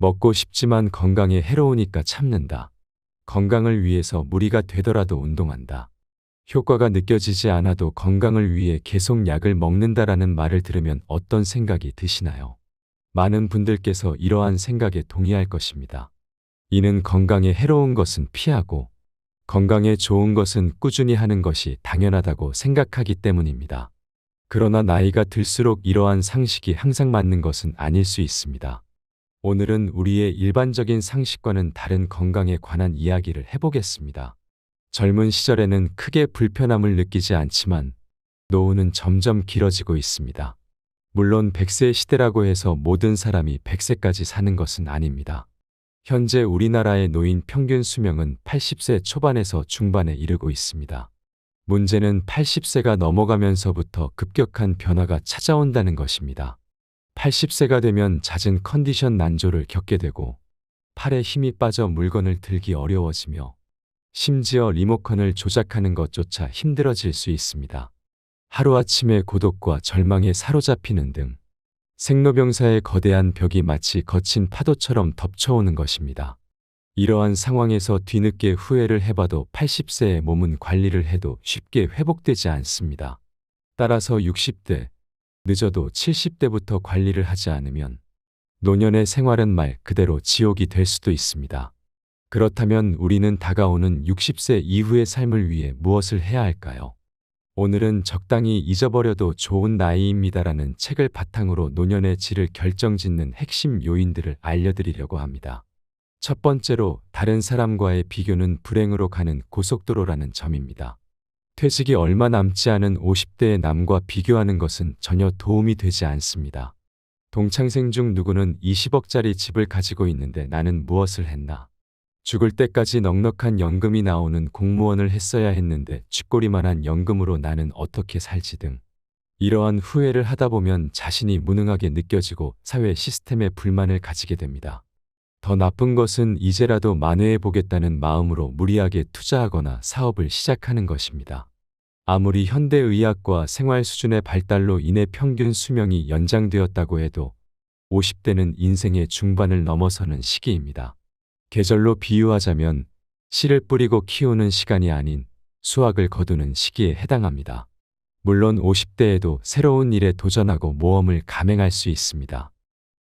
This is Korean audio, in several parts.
먹고 싶지만 건강에 해로우니까 참는다. 건강을 위해서 무리가 되더라도 운동한다. 효과가 느껴지지 않아도 건강을 위해 계속 약을 먹는다라는 말을 들으면 어떤 생각이 드시나요? 많은 분들께서 이러한 생각에 동의할 것입니다. 이는 건강에 해로운 것은 피하고 건강에 좋은 것은 꾸준히 하는 것이 당연하다고 생각하기 때문입니다. 그러나 나이가 들수록 이러한 상식이 항상 맞는 것은 아닐 수 있습니다. 오늘은 우리의 일반적인 상식과는 다른 건강에 관한 이야기를 해보겠습니다. 젊은 시절에는 크게 불편함을 느끼지 않지만 노후는 점점 길어지고 있습니다. 물론 100세 시대라고 해서 모든 사람이 100세까지 사는 것은 아닙니다. 현재 우리나라의 노인 평균 수명은 80세 초반에서 중반에 이르고 있습니다. 문제는 80세가 넘어가면서부터 급격한 변화가 찾아온다는 것입니다. 80세가 되면 잦은 컨디션 난조를 겪게 되고 팔에 힘이 빠져 물건을 들기 어려워지며 심지어 리모컨을 조작하는 것조차 힘들어질 수 있습니다. 하루아침에 고독과 절망에 사로잡히는 등 생로병사의 거대한 벽이 마치 거친 파도처럼 덮쳐오는 것입니다. 이러한 상황에서 뒤늦게 후회를 해봐도 80세의 몸은 관리를 해도 쉽게 회복되지 않습니다. 따라서 60대, 늦어도 70대부터 관리를 하지 않으면 노년의 생활은 말 그대로 지옥이 될 수도 있습니다. 그렇다면 우리는 다가오는 60세 이후의 삶을 위해 무엇을 해야 할까요? 오늘은 적당히 잊어버려도 좋은 나이입니다라는 책을 바탕으로 노년의 질을 결정짓는 핵심 요인들을 알려드리려고 합니다. 첫 번째로 다른 사람과의 비교는 불행으로 가는 고속도로라는 점입니다. 퇴직이 얼마 남지 않은 50대의 남과 비교하는 것은 전혀 도움이 되지 않습니다. 동창생 중 누구는 20억짜리 집을 가지고 있는데 나는 무엇을 했나? 죽을 때까지 넉넉한 연금이 나오는 공무원을 했어야 했는데 쥐꼬리만한 연금으로 나는 어떻게 살지 등 이러한 후회를 하다 보면 자신이 무능하게 느껴지고 사회 시스템에 불만을 가지게 됩니다. 더 나쁜 것은 이제라도 만회해 보겠다는 마음으로 무리하게 투자하거나 사업을 시작하는 것입니다. 아무리 현대의학과 생활 수준의 발달로 인해 평균 수명이 연장되었다고 해도 50대는 인생의 중반을 넘어서는 시기입니다. 계절로 비유하자면 씨를 뿌리고 키우는 시간이 아닌 수확을 거두는 시기에 해당합니다. 물론 50대에도 새로운 일에 도전하고 모험을 감행할 수 있습니다.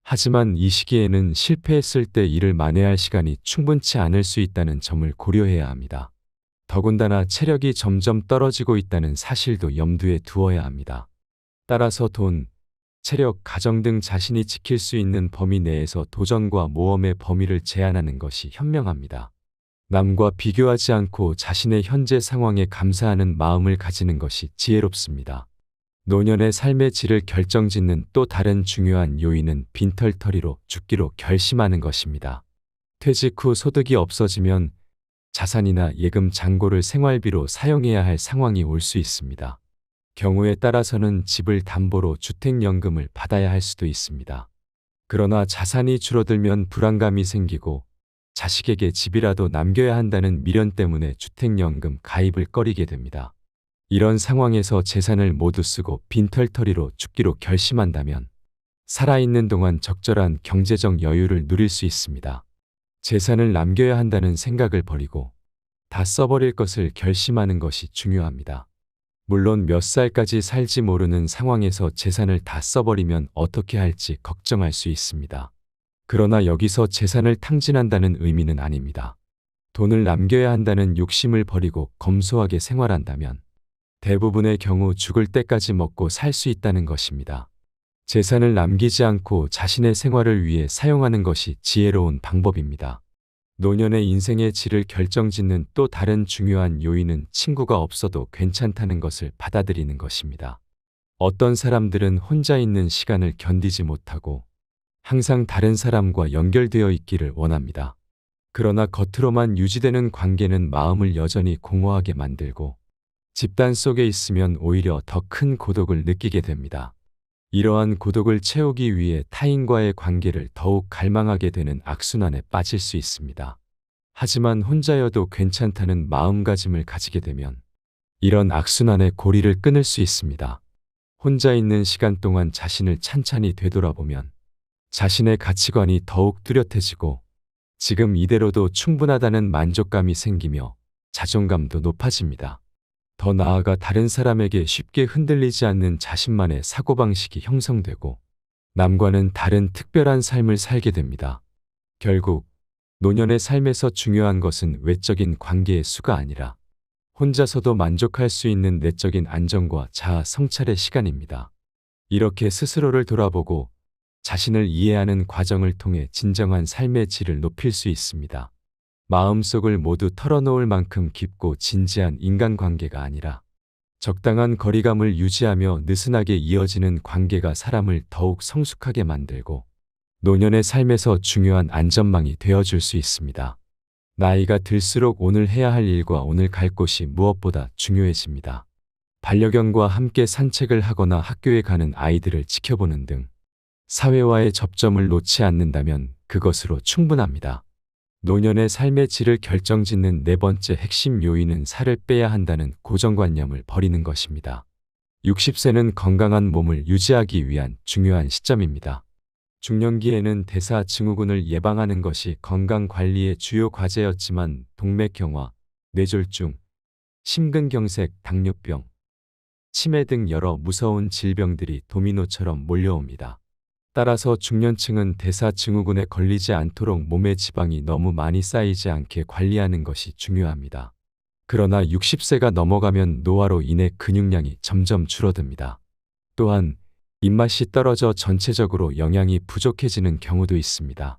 하지만 이 시기에는 실패했을 때 일을 만회할 시간이 충분치 않을 수 있다는 점을 고려해야 합니다. 더군다나 체력이 점점 떨어지고 있다는 사실도 염두에 두어야 합니다. 따라서 돈, 체력, 가정 등 자신이 지킬 수 있는 범위 내에서 도전과 모험의 범위를 제한하는 것이 현명합니다. 남과 비교하지 않고 자신의 현재 상황에 감사하는 마음을 가지는 것이 지혜롭습니다. 노년의 삶의 질을 결정짓는 또 다른 중요한 요인은 빈털터리로 죽기로 결심하는 것입니다. 퇴직 후 소득이 없어지면 자산이나 예금 잔고를 생활비로 사용해야 할 상황이 올 수 있습니다. 경우에 따라서는 집을 담보로 주택연금을 받아야 할 수도 있습니다. 그러나 자산이 줄어들면 불안감이 생기고 자식에게 집이라도 남겨야 한다는 미련 때문에 주택연금 가입을 꺼리게 됩니다. 이런 상황에서 재산을 모두 쓰고 빈털터리로 죽기로 결심한다면 살아있는 동안 적절한 경제적 여유를 누릴 수 있습니다. 재산을 남겨야 한다는 생각을 버리고 다 써버릴 것을 결심하는 것이 중요합니다. 물론 몇 살까지 살지 모르는 상황에서 재산을 다 써버리면 어떻게 할지 걱정할 수 있습니다. 그러나 여기서 재산을 탕진한다는 의미는 아닙니다. 돈을 남겨야 한다는 욕심을 버리고 검소하게 생활한다면 대부분의 경우 죽을 때까지 먹고 살 수 있다는 것입니다. 재산을 남기지 않고 자신의 생활을 위해 사용하는 것이 지혜로운 방법입니다. 노년의 인생의 질을 결정짓는 또 다른 중요한 요인은 친구가 없어도 괜찮다는 것을 받아들이는 것입니다. 어떤 사람들은 혼자 있는 시간을 견디지 못하고 항상 다른 사람과 연결되어 있기를 원합니다. 그러나 겉으로만 유지되는 관계는 마음을 여전히 공허하게 만들고 집단 속에 있으면 오히려 더 큰 고독을 느끼게 됩니다. 이러한 고독을 채우기 위해 타인과의 관계를 더욱 갈망하게 되는 악순환에 빠질 수 있습니다. 하지만 혼자여도 괜찮다는 마음가짐을 가지게 되면 이런 악순환의 고리를 끊을 수 있습니다. 혼자 있는 시간 동안 자신을 찬찬히 되돌아보면 자신의 가치관이 더욱 뚜렷해지고 지금 이대로도 충분하다는 만족감이 생기며 자존감도 높아집니다. 더 나아가 다른 사람에게 쉽게 흔들리지 않는 자신만의 사고방식이 형성되고 남과는 다른 특별한 삶을 살게 됩니다. 결국 노년의 삶에서 중요한 것은 외적인 관계의 수가 아니라 혼자서도 만족할 수 있는 내적인 안정과 자아 성찰의 시간입니다. 이렇게 스스로를 돌아보고 자신을 이해하는 과정을 통해 진정한 삶의 질을 높일 수 있습니다. 마음속을 모두 털어놓을 만큼 깊고 진지한 인간관계가 아니라 적당한 거리감을 유지하며 느슨하게 이어지는 관계가 사람을 더욱 성숙하게 만들고 노년의 삶에서 중요한 안전망이 되어줄 수 있습니다. 나이가 들수록 오늘 해야 할 일과 오늘 갈 곳이 무엇보다 중요해집니다. 반려견과 함께 산책을 하거나 학교에 가는 아이들을 지켜보는 등 사회와의 접점을 놓지 않는다면 그것으로 충분합니다. 노년의 삶의 질을 결정짓는 네 번째 핵심 요인은 살을 빼야 한다는 고정관념을 버리는 것입니다. 60세는 건강한 몸을 유지하기 위한 중요한 시점입니다. 중년기에는 대사증후군을 예방하는 것이 건강관리의 주요 과제였지만 동맥경화, 뇌졸중, 심근경색, 당뇨병, 치매 등 여러 무서운 질병들이 도미노처럼 몰려옵니다. 따라서 중년층은 대사증후군에 걸리지 않도록 몸의 지방이 너무 많이 쌓이지 않게 관리하는 것이 중요합니다. 그러나 60세가 넘어가면 노화로 인해 근육량이 점점 줄어듭니다. 또한 입맛이 떨어져 전체적으로 영양이 부족해지는 경우도 있습니다.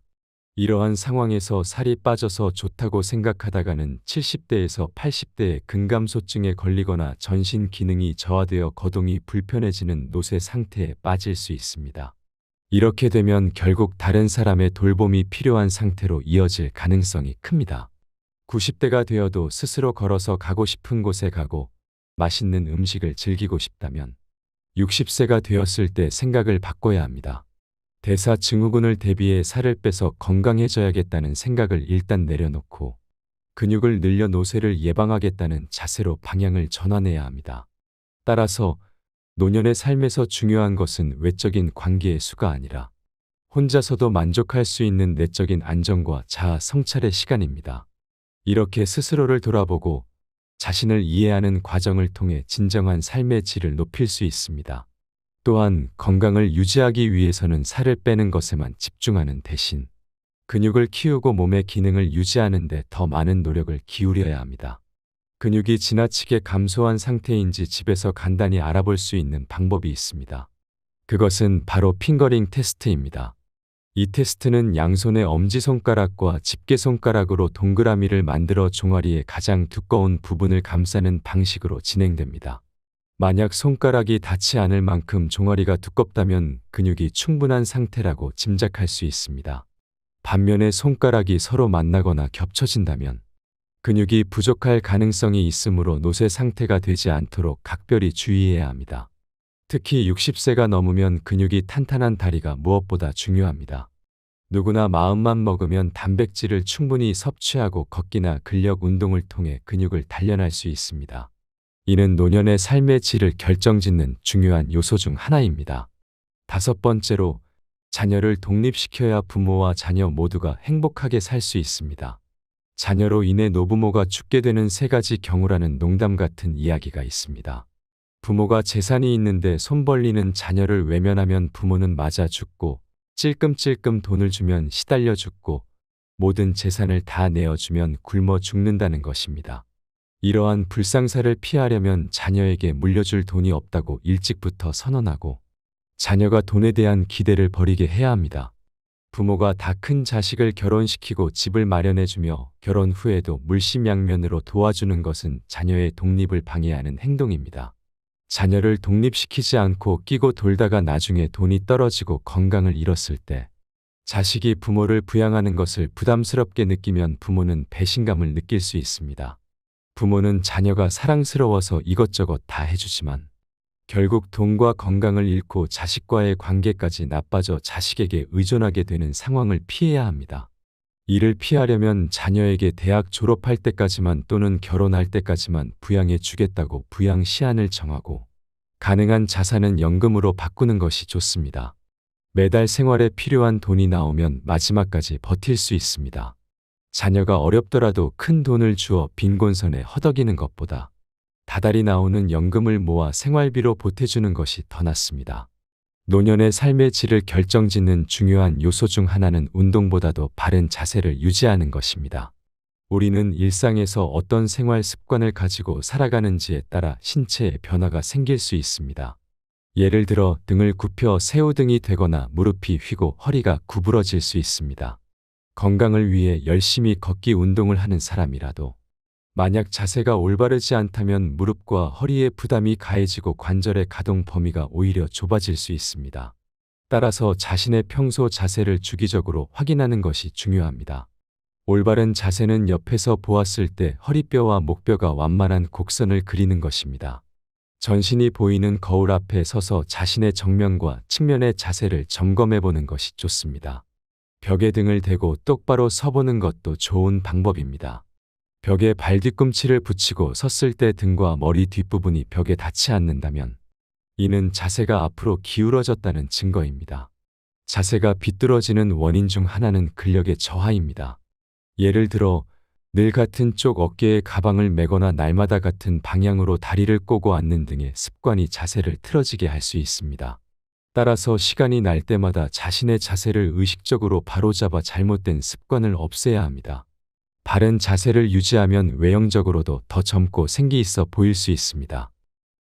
이러한 상황에서 살이 빠져서 좋다고 생각하다가는 70대에서 80대의 근감소증에 걸리거나 전신 기능이 저하되어 거동이 불편해지는 노쇠 상태에 빠질 수 있습니다. 이렇게 되면 결국 다른 사람의 돌봄이 필요한 상태로 이어질 가능성이 큽니다. 90대가 되어도 스스로 걸어서 가고 싶은 곳에 가고 맛있는 음식을 즐기고 싶다면 60세가 되었을 때 생각을 바꿔야 합니다. 대사증후군을 대비해 살을 빼서 건강해져야겠다는 생각을 일단 내려놓고 근육을 늘려 노쇠를 예방하겠다는 자세로 방향을 전환해야 합니다. 따라서 노년의 삶에서 중요한 것은 외적인 관계의 수가 아니라 혼자서도 만족할 수 있는 내적인 안정과 자아 성찰의 시간입니다. 이렇게 스스로를 돌아보고 자신을 이해하는 과정을 통해 진정한 삶의 질을 높일 수 있습니다. 또한 건강을 유지하기 위해서는 살을 빼는 것에만 집중하는 대신 근육을 키우고 몸의 기능을 유지하는 데 더 많은 노력을 기울여야 합니다. 근육이 지나치게 감소한 상태인지 집에서 간단히 알아볼 수 있는 방법이 있습니다. 그것은 바로 핑거링 테스트입니다. 이 테스트는 양손의 엄지손가락과 집게손가락으로 동그라미를 만들어 종아리의 가장 두꺼운 부분을 감싸는 방식으로 진행됩니다. 만약 손가락이 닿지 않을 만큼 종아리가 두껍다면 근육이 충분한 상태라고 짐작할 수 있습니다. 반면에 손가락이 서로 만나거나 겹쳐진다면 근육이 부족할 가능성이 있으므로 노쇠 상태가 되지 않도록 각별히 주의해야 합니다. 특히 60세가 넘으면 근육이 탄탄한 다리가 무엇보다 중요합니다. 누구나 마음만 먹으면 단백질을 충분히 섭취하고 걷기나 근력 운동을 통해 근육을 단련할 수 있습니다. 이는 노년의 삶의 질을 결정짓는 중요한 요소 중 하나입니다. 다섯 번째로, 자녀를 독립시켜야 부모와 자녀 모두가 행복하게 살 수 있습니다. 자녀로 인해 노부모가 죽게 되는 세 가지 경우라는 농담 같은 이야기가 있습니다. 부모가 재산이 있는데 손 벌리는 자녀를 외면하면 부모는 맞아 죽고, 찔끔찔끔 돈을 주면 시달려 죽고, 모든 재산을 다 내어주면 굶어 죽는다는 것입니다. 이러한 불상사를 피하려면 자녀에게 물려줄 돈이 없다고 일찍부터 선언하고, 자녀가 돈에 대한 기대를 버리게 해야 합니다. 부모가 다 큰 자식을 결혼시키고 집을 마련해주며 결혼 후에도 물심양면으로 도와주는 것은 자녀의 독립을 방해하는 행동입니다. 자녀를 독립시키지 않고 끼고 돌다가 나중에 돈이 떨어지고 건강을 잃었을 때 자식이 부모를 부양하는 것을 부담스럽게 느끼면 부모는 배신감을 느낄 수 있습니다. 부모는 자녀가 사랑스러워서 이것저것 다 해주지만 결국 돈과 건강을 잃고 자식과의 관계까지 나빠져 자식에게 의존하게 되는 상황을 피해야 합니다. 이를 피하려면 자녀에게 대학 졸업할 때까지만 또는 결혼할 때까지만 부양해 주겠다고 부양 시한을 정하고 가능한 자산은 연금으로 바꾸는 것이 좋습니다. 매달 생활에 필요한 돈이 나오면 마지막까지 버틸 수 있습니다. 자녀가 어렵더라도 큰 돈을 주어 빈곤선에 허덕이는 것보다 다달이 나오는 연금을 모아 생활비로 보태주는 것이 더 낫습니다. 노년의 삶의 질을 결정짓는 중요한 요소 중 하나는 운동보다도 바른 자세를 유지하는 것입니다. 우리는 일상에서 어떤 생활 습관을 가지고 살아가는지에 따라 신체에 변화가 생길 수 있습니다. 예를 들어 등을 굽혀 새우등이 되거나 무릎이 휘고 허리가 구부러질 수 있습니다. 건강을 위해 열심히 걷기 운동을 하는 사람이라도 만약 자세가 올바르지 않다면 무릎과 허리에 부담이 가해지고 관절의 가동 범위가 오히려 좁아질 수 있습니다. 따라서 자신의 평소 자세를 주기적으로 확인하는 것이 중요합니다. 올바른 자세는 옆에서 보았을 때 허리뼈와 목뼈가 완만한 곡선을 그리는 것입니다. 전신이 보이는 거울 앞에 서서 자신의 정면과 측면의 자세를 점검해 보는 것이 좋습니다. 벽에 등을 대고 똑바로 서보는 것도 좋은 방법입니다. 벽에 발 뒤꿈치를 붙이고 섰을 때 등과 머리 뒷부분이 벽에 닿지 않는다면 이는 자세가 앞으로 기울어졌다는 증거입니다. 자세가 비뚤어지는 원인 중 하나는 근력의 저하입니다. 예를 들어 늘 같은 쪽 어깨에 가방을 메거나 날마다 같은 방향으로 다리를 꼬고 앉는 등의 습관이 자세를 틀어지게 할 수 있습니다. 따라서 시간이 날 때마다 자신의 자세를 의식적으로 바로잡아 잘못된 습관을 없애야 합니다. 바른 자세를 유지하면 외형적으로도 더 젊고 생기 있어 보일 수 있습니다.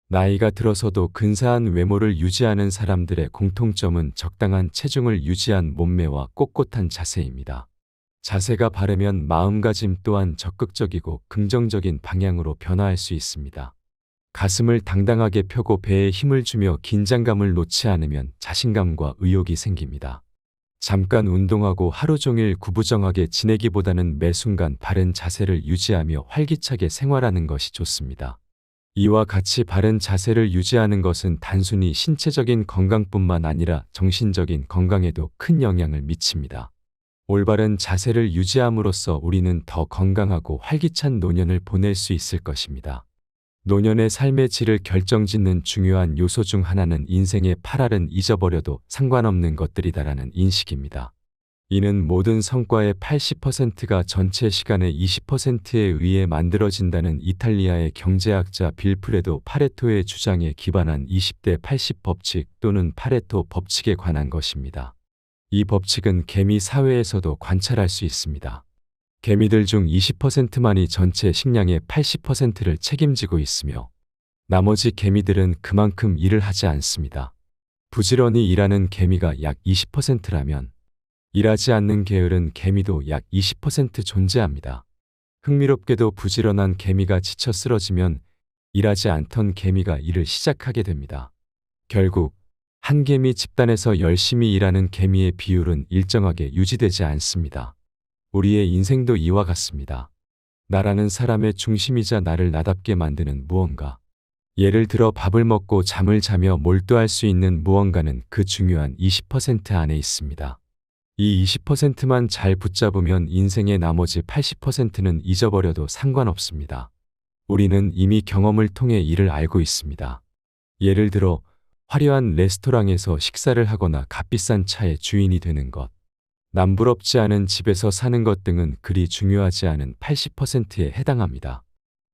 나이가 들어서도 근사한 외모를 유지하는 사람들의 공통점은 적당한 체중을 유지한 몸매와 꼿꼿한 자세입니다. 자세가 바르면 마음가짐 또한 적극적이고 긍정적인 방향으로 변화할 수 있습니다. 가슴을 당당하게 펴고 배에 힘을 주며 긴장감을 놓지 않으면 자신감과 의욕이 생깁니다. 잠깐 운동하고 하루 종일 구부정하게 지내기보다는 매 순간 바른 자세를 유지하며 활기차게 생활하는 것이 좋습니다. 이와 같이 바른 자세를 유지하는 것은 단순히 신체적인 건강뿐만 아니라 정신적인 건강에도 큰 영향을 미칩니다. 올바른 자세를 유지함으로써 우리는 더 건강하고 활기찬 노년을 보낼 수 있을 것입니다. 노년의 삶의 질을 결정짓는 중요한 요소 중 하나는 인생의 8할은 잊어버려도 상관없는 것들이다라는 인식입니다. 이는 모든 성과의 80%가 전체 시간의 20%에 의해 만들어진다는 이탈리아의 경제학자 빌프레도 파레토의 주장에 기반한 20대 80 법칙 또는 파레토 법칙에 관한 것입니다. 이 법칙은 개미 사회에서도 관찰할 수 있습니다. 개미들 중 20%만이 전체 식량의 80%를 책임지고 있으며 나머지 개미들은 그만큼 일을 하지 않습니다. 부지런히 일하는 개미가 약 20%라면 일하지 않는 게으른 개미도 약 20% 존재합니다. 흥미롭게도 부지런한 개미가 지쳐 쓰러지면 일하지 않던 개미가 일을 시작하게 됩니다. 결국 한 개미 집단에서 열심히 일하는 개미의 비율은 일정하게 유지되지 않습니다. 우리의 인생도 이와 같습니다. 나라는 사람의 중심이자 나를 나답게 만드는 무언가. 예를 들어 밥을 먹고 잠을 자며 몰두할 수 있는 무언가는 그 중요한 20% 안에 있습니다. 이 20%만 잘 붙잡으면 인생의 나머지 80%는 잊어버려도 상관없습니다. 우리는 이미 경험을 통해 이를 알고 있습니다. 예를 들어 화려한 레스토랑에서 식사를 하거나 값비싼 차의 주인이 되는 것, 남부럽지 않은 집에서 사는 것 등은 그리 중요하지 않은 80%에 해당합니다.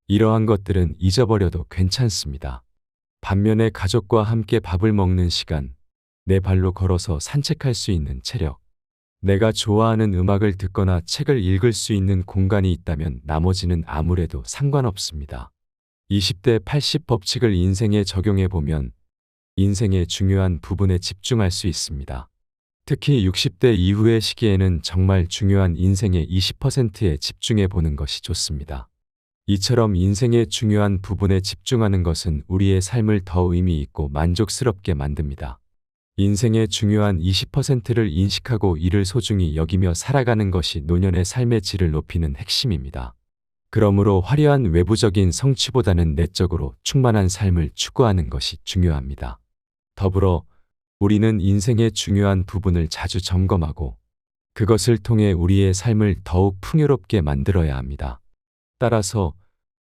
이러한 것들은 잊어버려도 괜찮습니다. 반면에 가족과 함께 밥을 먹는 시간, 내 발로 걸어서 산책할 수 있는 체력, 내가 좋아하는 음악을 듣거나 책을 읽을 수 있는 공간이 있다면 나머지는 아무래도 상관없습니다. 20대 80 법칙을 인생에 적용해 보면 인생의 중요한 부분에 집중할 수 있습니다. 특히 60대 이후의 시기에는 정말 중요한 인생의 20%에 집중해 보는 것이 좋습니다. 이처럼 인생의 중요한 부분에 집중하는 것은 우리의 삶을 더 의미 있고 만족스럽게 만듭니다. 인생의 중요한 20%를 인식하고 이를 소중히 여기며 살아가는 것이 노년의 삶의 질을 높이는 핵심입니다. 그러므로 화려한 외부적인 성취보다는 내적으로 충만한 삶을 추구하는 것이 중요합니다. 더불어 우리는 인생의 중요한 부분을 자주 점검하고 그것을 통해 우리의 삶을 더욱 풍요롭게 만들어야 합니다. 따라서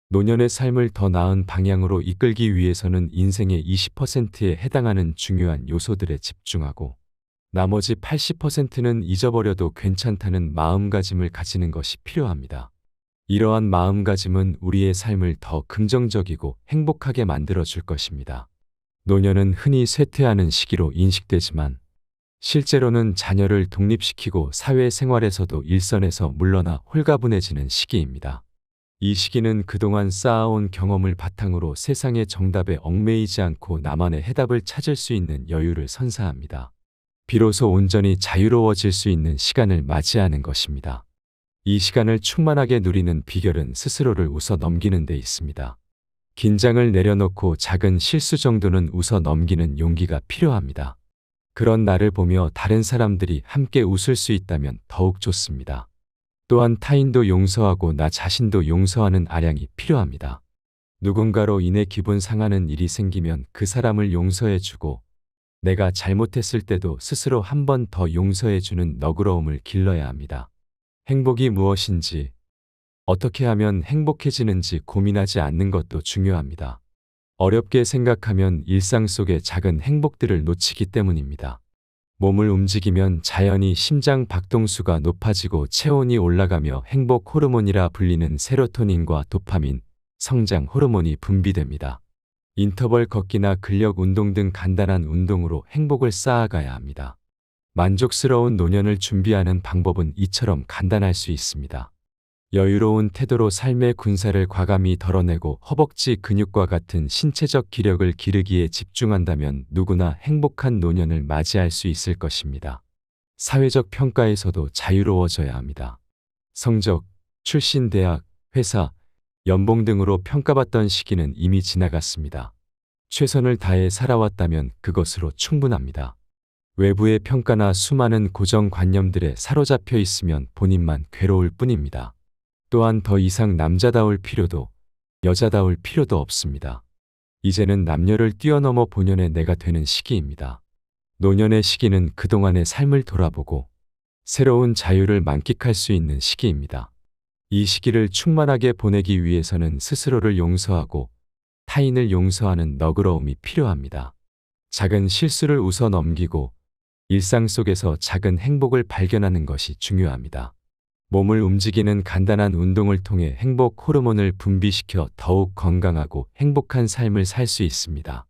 노년의 삶을 더 나은 방향으로 이끌기 위해서는 인생의 20%에 해당하는 중요한 요소들에 집중하고 나머지 80%는 잊어버려도 괜찮다는 마음가짐을 가지는 것이 필요합니다. 이러한 마음가짐은 우리의 삶을 더 긍정적이고 행복하게 만들어 줄 것입니다. 노년은 흔히 쇠퇴하는 시기로 인식되지만 실제로는 자녀를 독립시키고 사회생활에서도 일선에서 물러나 홀가분해지는 시기입니다. 이 시기는 그동안 쌓아온 경험을 바탕으로 세상의 정답에 얽매이지 않고 나만의 해답을 찾을 수 있는 여유를 선사합니다. 비로소 온전히 자유로워질 수 있는 시간을 맞이하는 것입니다. 이 시간을 충만하게 누리는 비결은 스스로를 웃어 넘기는 데 있습니다. 긴장을 내려놓고 작은 실수 정도는 웃어 넘기는 용기가 필요합니다. 그런 나를 보며 다른 사람들이 함께 웃을 수 있다면 더욱 좋습니다. 또한 타인도 용서하고 나 자신도 용서하는 아량이 필요합니다. 누군가로 인해 기분 상하는 일이 생기면 그 사람을 용서해주고 내가 잘못했을 때도 스스로 한 번 더 용서해주는 너그러움을 길러야 합니다. 행복이 무엇인지, 어떻게 하면 행복해지는지 고민하지 않는 것도 중요합니다. 어렵게 생각하면 일상 속의 작은 행복들을 놓치기 때문입니다. 몸을 움직이면 자연히 심장 박동수가 높아지고 체온이 올라가며 행복 호르몬이라 불리는 세로토닌과 도파민, 성장 호르몬이 분비됩니다. 인터벌 걷기나 근력 운동 등 간단한 운동으로 행복을 쌓아가야 합니다. 만족스러운 노년을 준비하는 방법은 이처럼 간단할 수 있습니다. 여유로운 태도로 삶의 군살을 과감히 덜어내고 허벅지 근육과 같은 신체적 기력을 기르기에 집중한다면 누구나 행복한 노년을 맞이할 수 있을 것입니다. 사회적 평가에서도 자유로워져야 합니다. 성적, 출신 대학, 회사, 연봉 등으로 평가받던 시기는 이미 지나갔습니다. 최선을 다해 살아왔다면 그것으로 충분합니다. 외부의 평가나 수많은 고정관념들에 사로잡혀 있으면 본인만 괴로울 뿐입니다. 또한 더 이상 남자다울 필요도 여자다울 필요도 없습니다. 이제는 남녀를 뛰어넘어 본연의 내가 되는 시기입니다. 노년의 시기는 그동안의 삶을 돌아보고 새로운 자유를 만끽할 수 있는 시기입니다. 이 시기를 충만하게 보내기 위해서는 스스로를 용서하고 타인을 용서하는 너그러움이 필요합니다. 작은 실수를 웃어 넘기고 일상 속에서 작은 행복을 발견하는 것이 중요합니다. 몸을 움직이는 간단한 운동을 통해 행복 호르몬을 분비시켜 더욱 건강하고 행복한 삶을 살 수 있습니다.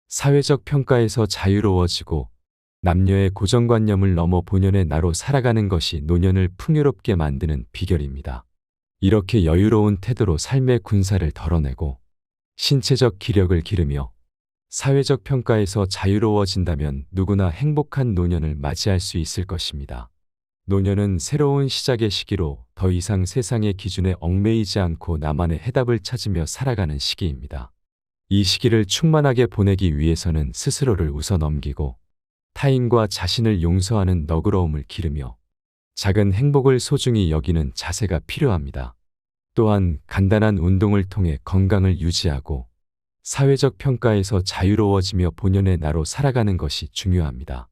사회적 평가에서 자유로워지고 남녀의 고정관념을 넘어 본연의 나로 살아가는 것이 노년을 풍요롭게 만드는 비결입니다. 이렇게 여유로운 태도로 삶의 군살을 덜어내고 신체적 기력을 기르며 사회적 평가에서 자유로워진다면 누구나 행복한 노년을 맞이할 수 있을 것입니다. 노년은 새로운 시작의 시기로 더 이상 세상의 기준에 얽매이지 않고 나만의 해답을 찾으며 살아가는 시기입니다. 이 시기를 충만하게 보내기 위해서는 스스로를 웃어 넘기고 타인과 자신을 용서하는 너그러움을 기르며 작은 행복을 소중히 여기는 자세가 필요합니다. 또한 간단한 운동을 통해 건강을 유지하고 사회적 평가에서 자유로워지며 본연의 나로 살아가는 것이 중요합니다.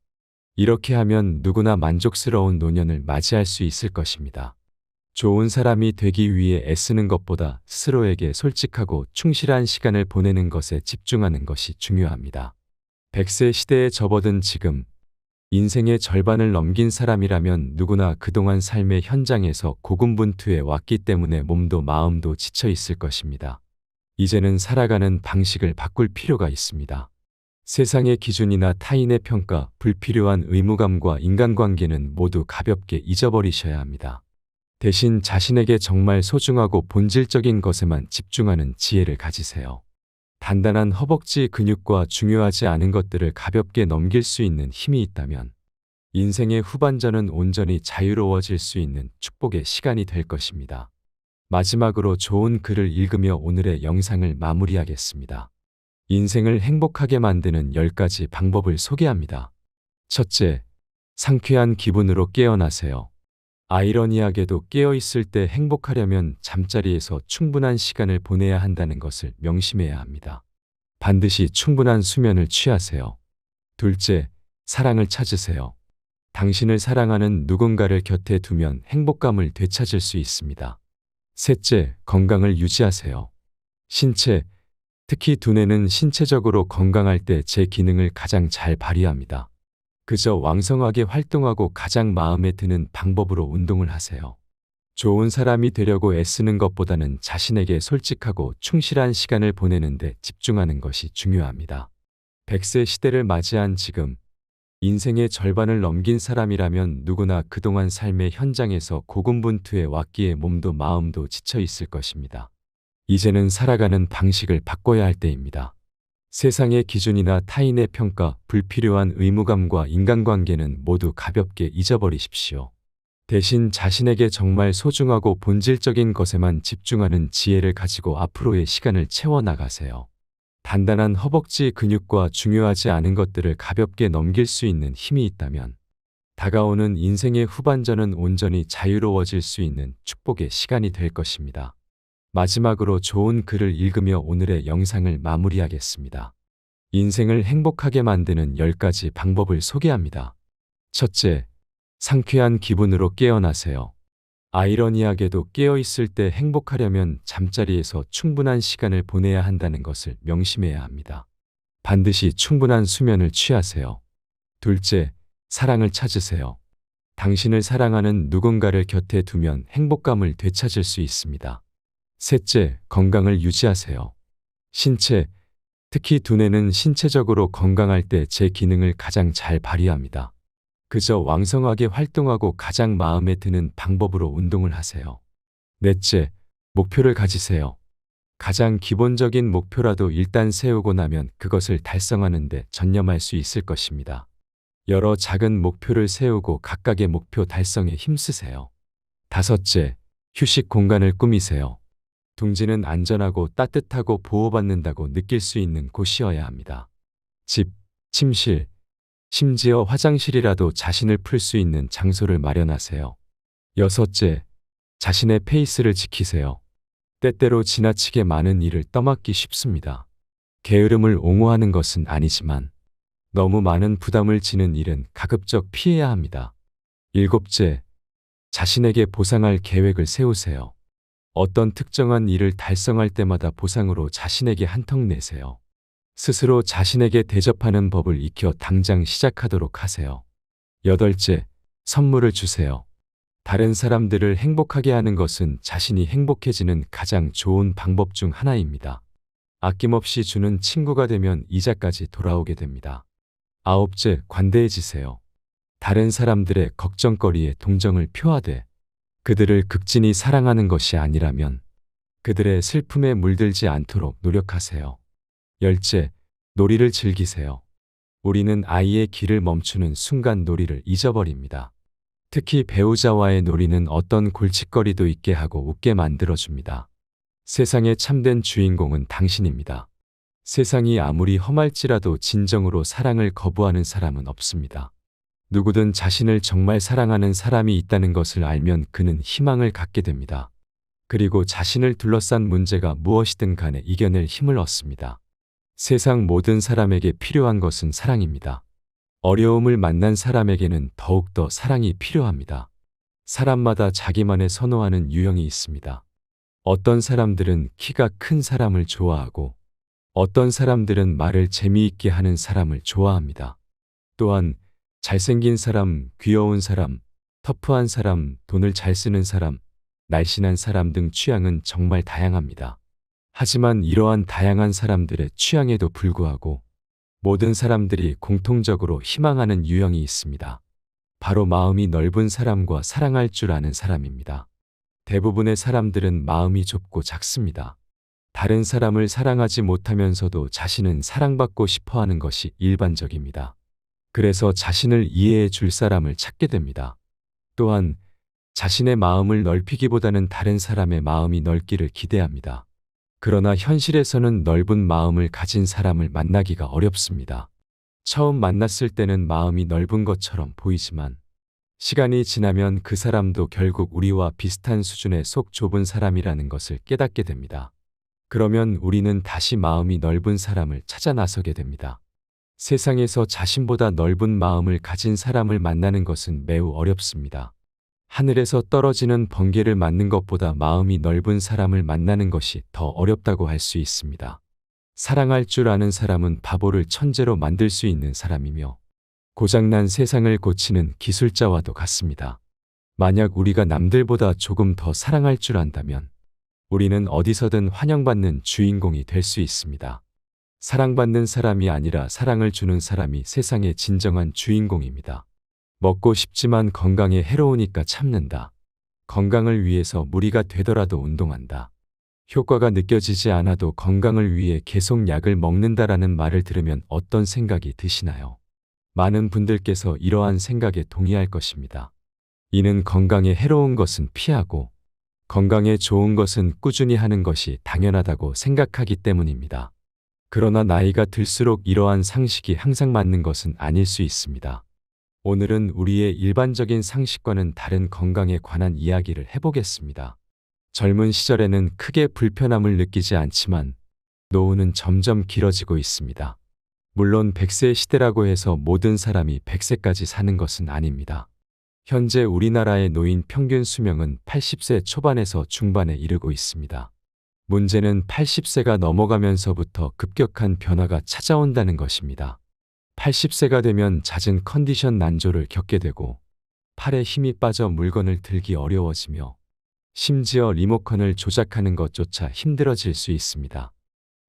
이렇게 하면 누구나 만족스러운 노년을 맞이할 수 있을 것입니다. 좋은 사람이 되기 위해 애쓰는 것보다 스스로에게 솔직하고 충실한 시간을 보내는 것에 집중하는 것이 중요합니다. 100세 시대에 접어든 지금, 인생의 절반을 넘긴 사람이라면 누구나 그동안 삶의 현장에서 고군분투해 왔기 때문에 몸도 마음도 지쳐 있을 것입니다. 이제는 살아가는 방식을 바꿀 필요가 있습니다. 세상의 기준이나 타인의 평가, 불필요한 의무감과 인간관계는 모두 가볍게 잊어버리셔야 합니다. 대신 자신에게 정말 소중하고 본질적인 것에만 집중하는 지혜를 가지세요. 단단한 허벅지 근육과 중요하지 않은 것들을 가볍게 넘길 수 있는 힘이 있다면 인생의 후반전은 온전히 자유로워질 수 있는 축복의 시간이 될 것입니다. 마지막으로 좋은 글을 읽으며 오늘의 영상을 마무리하겠습니다. 인생을 행복하게 만드는 10가지 방법을 소개합니다. 첫째, 상쾌한 기분으로 깨어나세요. 아이러니하게도 깨어있을 때 행복하려면 잠자리에서 충분한 시간을 보내야 한다는 것을 명심해야 합니다. 반드시 충분한 수면을 취하세요. 둘째, 사랑을 찾으세요. 당신을 사랑하는 누군가를 곁에 두면 행복감을 되찾을 수 있습니다. 셋째, 건강을 유지하세요. 신체, 특히 두뇌는 신체적으로 건강할 때 제 기능을 가장 잘 발휘합니다. 그저 왕성하게 활동하고 가장 마음에 드는 방법으로 운동을 하세요. 좋은 사람이 되려고 애쓰는 것보다는 자신에게 솔직하고 충실한 시간을 보내는 데 집중하는 것이 중요합니다. 100세 시대를 맞이한 지금, 인생의 절반을 넘긴 사람이라면 누구나 그동안 삶의 현장에서 고군분투해 왔기에 몸도 마음도 지쳐 있을 것입니다. 이제는 살아가는 방식을 바꿔야 할 때입니다. 세상의 기준이나 타인의 평가, 불필요한 의무감과 인간관계는 모두 가볍게 잊어버리십시오. 대신 자신에게 정말 소중하고 본질적인 것에만 집중하는 지혜를 가지고 앞으로의 시간을 채워나가세요. 단단한 허벅지 근육과 중요하지 않은 것들을 가볍게 넘길 수 있는 힘이 있다면 다가오는 인생의 후반전은 온전히 자유로워질 수 있는 축복의 시간이 될 것입니다. 마지막으로 좋은 글을 읽으며 오늘의 영상을 마무리하겠습니다. 인생을 행복하게 만드는 10가지 방법을 소개합니다. 첫째, 상쾌한 기분으로 깨어나세요. 아이러니하게도 깨어있을 때 행복하려면 잠자리에서 충분한 시간을 보내야 한다는 것을 명심해야 합니다. 반드시 충분한 수면을 취하세요. 둘째, 사랑을 찾으세요. 당신을 사랑하는 누군가를 곁에 두면 행복감을 되찾을 수 있습니다. 셋째, 건강을 유지하세요. 신체, 특히 두뇌는 신체적으로 건강할 때 제 기능을 가장 잘 발휘합니다. 그저 왕성하게 활동하고 가장 마음에 드는 방법으로 운동을 하세요. 넷째, 목표를 가지세요. 가장 기본적인 목표라도 일단 세우고 나면 그것을 달성하는 데 전념할 수 있을 것입니다. 여러 작은 목표를 세우고 각각의 목표 달성에 힘쓰세요. 다섯째, 휴식 공간을 꾸미세요. 둥지는 안전하고 따뜻하고 보호받는다고 느낄 수 있는 곳이어야 합니다. 집, 침실, 심지어 화장실이라도 자신을 풀 수 있는 장소를 마련하세요. 여섯째, 자신의 페이스를 지키세요. 때때로 지나치게 많은 일을 떠맡기 쉽습니다. 게으름을 옹호하는 것은 아니지만 너무 많은 부담을 지는 일은 가급적 피해야 합니다. 일곱째, 자신에게 보상할 계획을 세우세요. 어떤 특정한 일을 달성할 때마다 보상으로 자신에게 한턱 내세요. 스스로 자신에게 대접하는 법을 익혀 당장 시작하도록 하세요. 여덟째, 선물을 주세요. 다른 사람들을 행복하게 하는 것은 자신이 행복해지는 가장 좋은 방법 중 하나입니다. 아낌없이 주는 친구가 되면 이자까지 돌아오게 됩니다. 아홉째, 관대해지세요. 다른 사람들의 걱정거리에 동정을 표하되 그들을 극진히 사랑하는 것이 아니라면 그들의 슬픔에 물들지 않도록 노력하세요. 열째, 놀이를 즐기세요. 우리는 아이의 길을 멈추는 순간 놀이를 잊어버립니다. 특히 배우자와의 놀이는 어떤 골칫거리도 있게 하고 웃게 만들어줍니다. 세상의 참된 주인공은 당신입니다. 세상이 아무리 험할지라도 진정으로 사랑을 거부하는 사람은 없습니다. 누구든 자신을 정말 사랑하는 사람이 있다는 것을 알면 그는 희망을 갖게 됩니다. 그리고 자신을 둘러싼 문제가 무엇이든 간에 이겨낼 힘을 얻습니다. 세상 모든 사람에게 필요한 것은 사랑입니다. 어려움을 만난 사람에게는 더욱더 사랑이 필요합니다. 사람마다 자기만의 선호하는 유형이 있습니다. 어떤 사람들은 키가 큰 사람을 좋아하고 어떤 사람들은 말을 재미있게 하는 사람을 좋아합니다. 또한 잘생긴 사람, 귀여운 사람, 터프한 사람, 돈을 잘 쓰는 사람, 날씬한 사람 등 취향은 정말 다양합니다. 하지만 이러한 다양한 사람들의 취향에도 불구하고 모든 사람들이 공통적으로 희망하는 유형이 있습니다. 바로 마음이 넓은 사람과 사랑할 줄 아는 사람입니다. 대부분의 사람들은 마음이 좁고 작습니다. 다른 사람을 사랑하지 못하면서도 자신은 사랑받고 싶어 하는 것이 일반적입니다. 그래서 자신을 이해해 줄 사람을 찾게 됩니다. 또한 자신의 마음을 넓히기보다는 다른 사람의 마음이 넓기를 기대합니다. 그러나 현실에서는 넓은 마음을 가진 사람을 만나기가 어렵습니다. 처음 만났을 때는 마음이 넓은 것처럼 보이지만 시간이 지나면 그 사람도 결국 우리와 비슷한 수준의 속 좁은 사람이라는 것을 깨닫게 됩니다. 그러면 우리는 다시 마음이 넓은 사람을 찾아 나서게 됩니다. 세상에서 자신보다 넓은 마음을 가진 사람을 만나는 것은 매우 어렵습니다. 하늘에서 떨어지는 번개를 맞는 것보다 마음이 넓은 사람을 만나는 것이 더 어렵다고 할 수 있습니다. 사랑할 줄 아는 사람은 바보를 천재로 만들 수 있는 사람이며 고장난 세상을 고치는 기술자와도 같습니다. 만약 우리가 남들보다 조금 더 사랑할 줄 안다면 우리는 어디서든 환영받는 주인공이 될 수 있습니다. 사랑받는 사람이 아니라 사랑을 주는 사람이 세상의 진정한 주인공입니다. 먹고 싶지만 건강에 해로우니까 참는다. 건강을 위해서 무리가 되더라도 운동한다. 효과가 느껴지지 않아도 건강을 위해 계속 약을 먹는다라는 말을 들으면 어떤 생각이 드시나요? 많은 분들께서 이러한 생각에 동의할 것입니다. 이는 건강에 해로운 것은 피하고 건강에 좋은 것은 꾸준히 하는 것이 당연하다고 생각하기 때문입니다. 그러나 나이가 들수록 이러한 상식이 항상 맞는 것은 아닐 수 있습니다. 오늘은 우리의 일반적인 상식과는 다른 건강에 관한 이야기를 해보겠습니다. 젊은 시절에는 크게 불편함을 느끼지 않지만 노후는 점점 길어지고 있습니다. 물론 100세 시대라고 해서 모든 사람이 100세까지 사는 것은 아닙니다. 현재 우리나라의 노인 평균 수명은 80세 초반에서 중반에 이르고 있습니다. 문제는 80세가 넘어가면서부터 급격한 변화가 찾아온다는 것입니다. 80세가 되면 잦은 컨디션 난조를 겪게 되고 팔에 힘이 빠져 물건을 들기 어려워지며 심지어 리모컨을 조작하는 것조차 힘들어질 수 있습니다.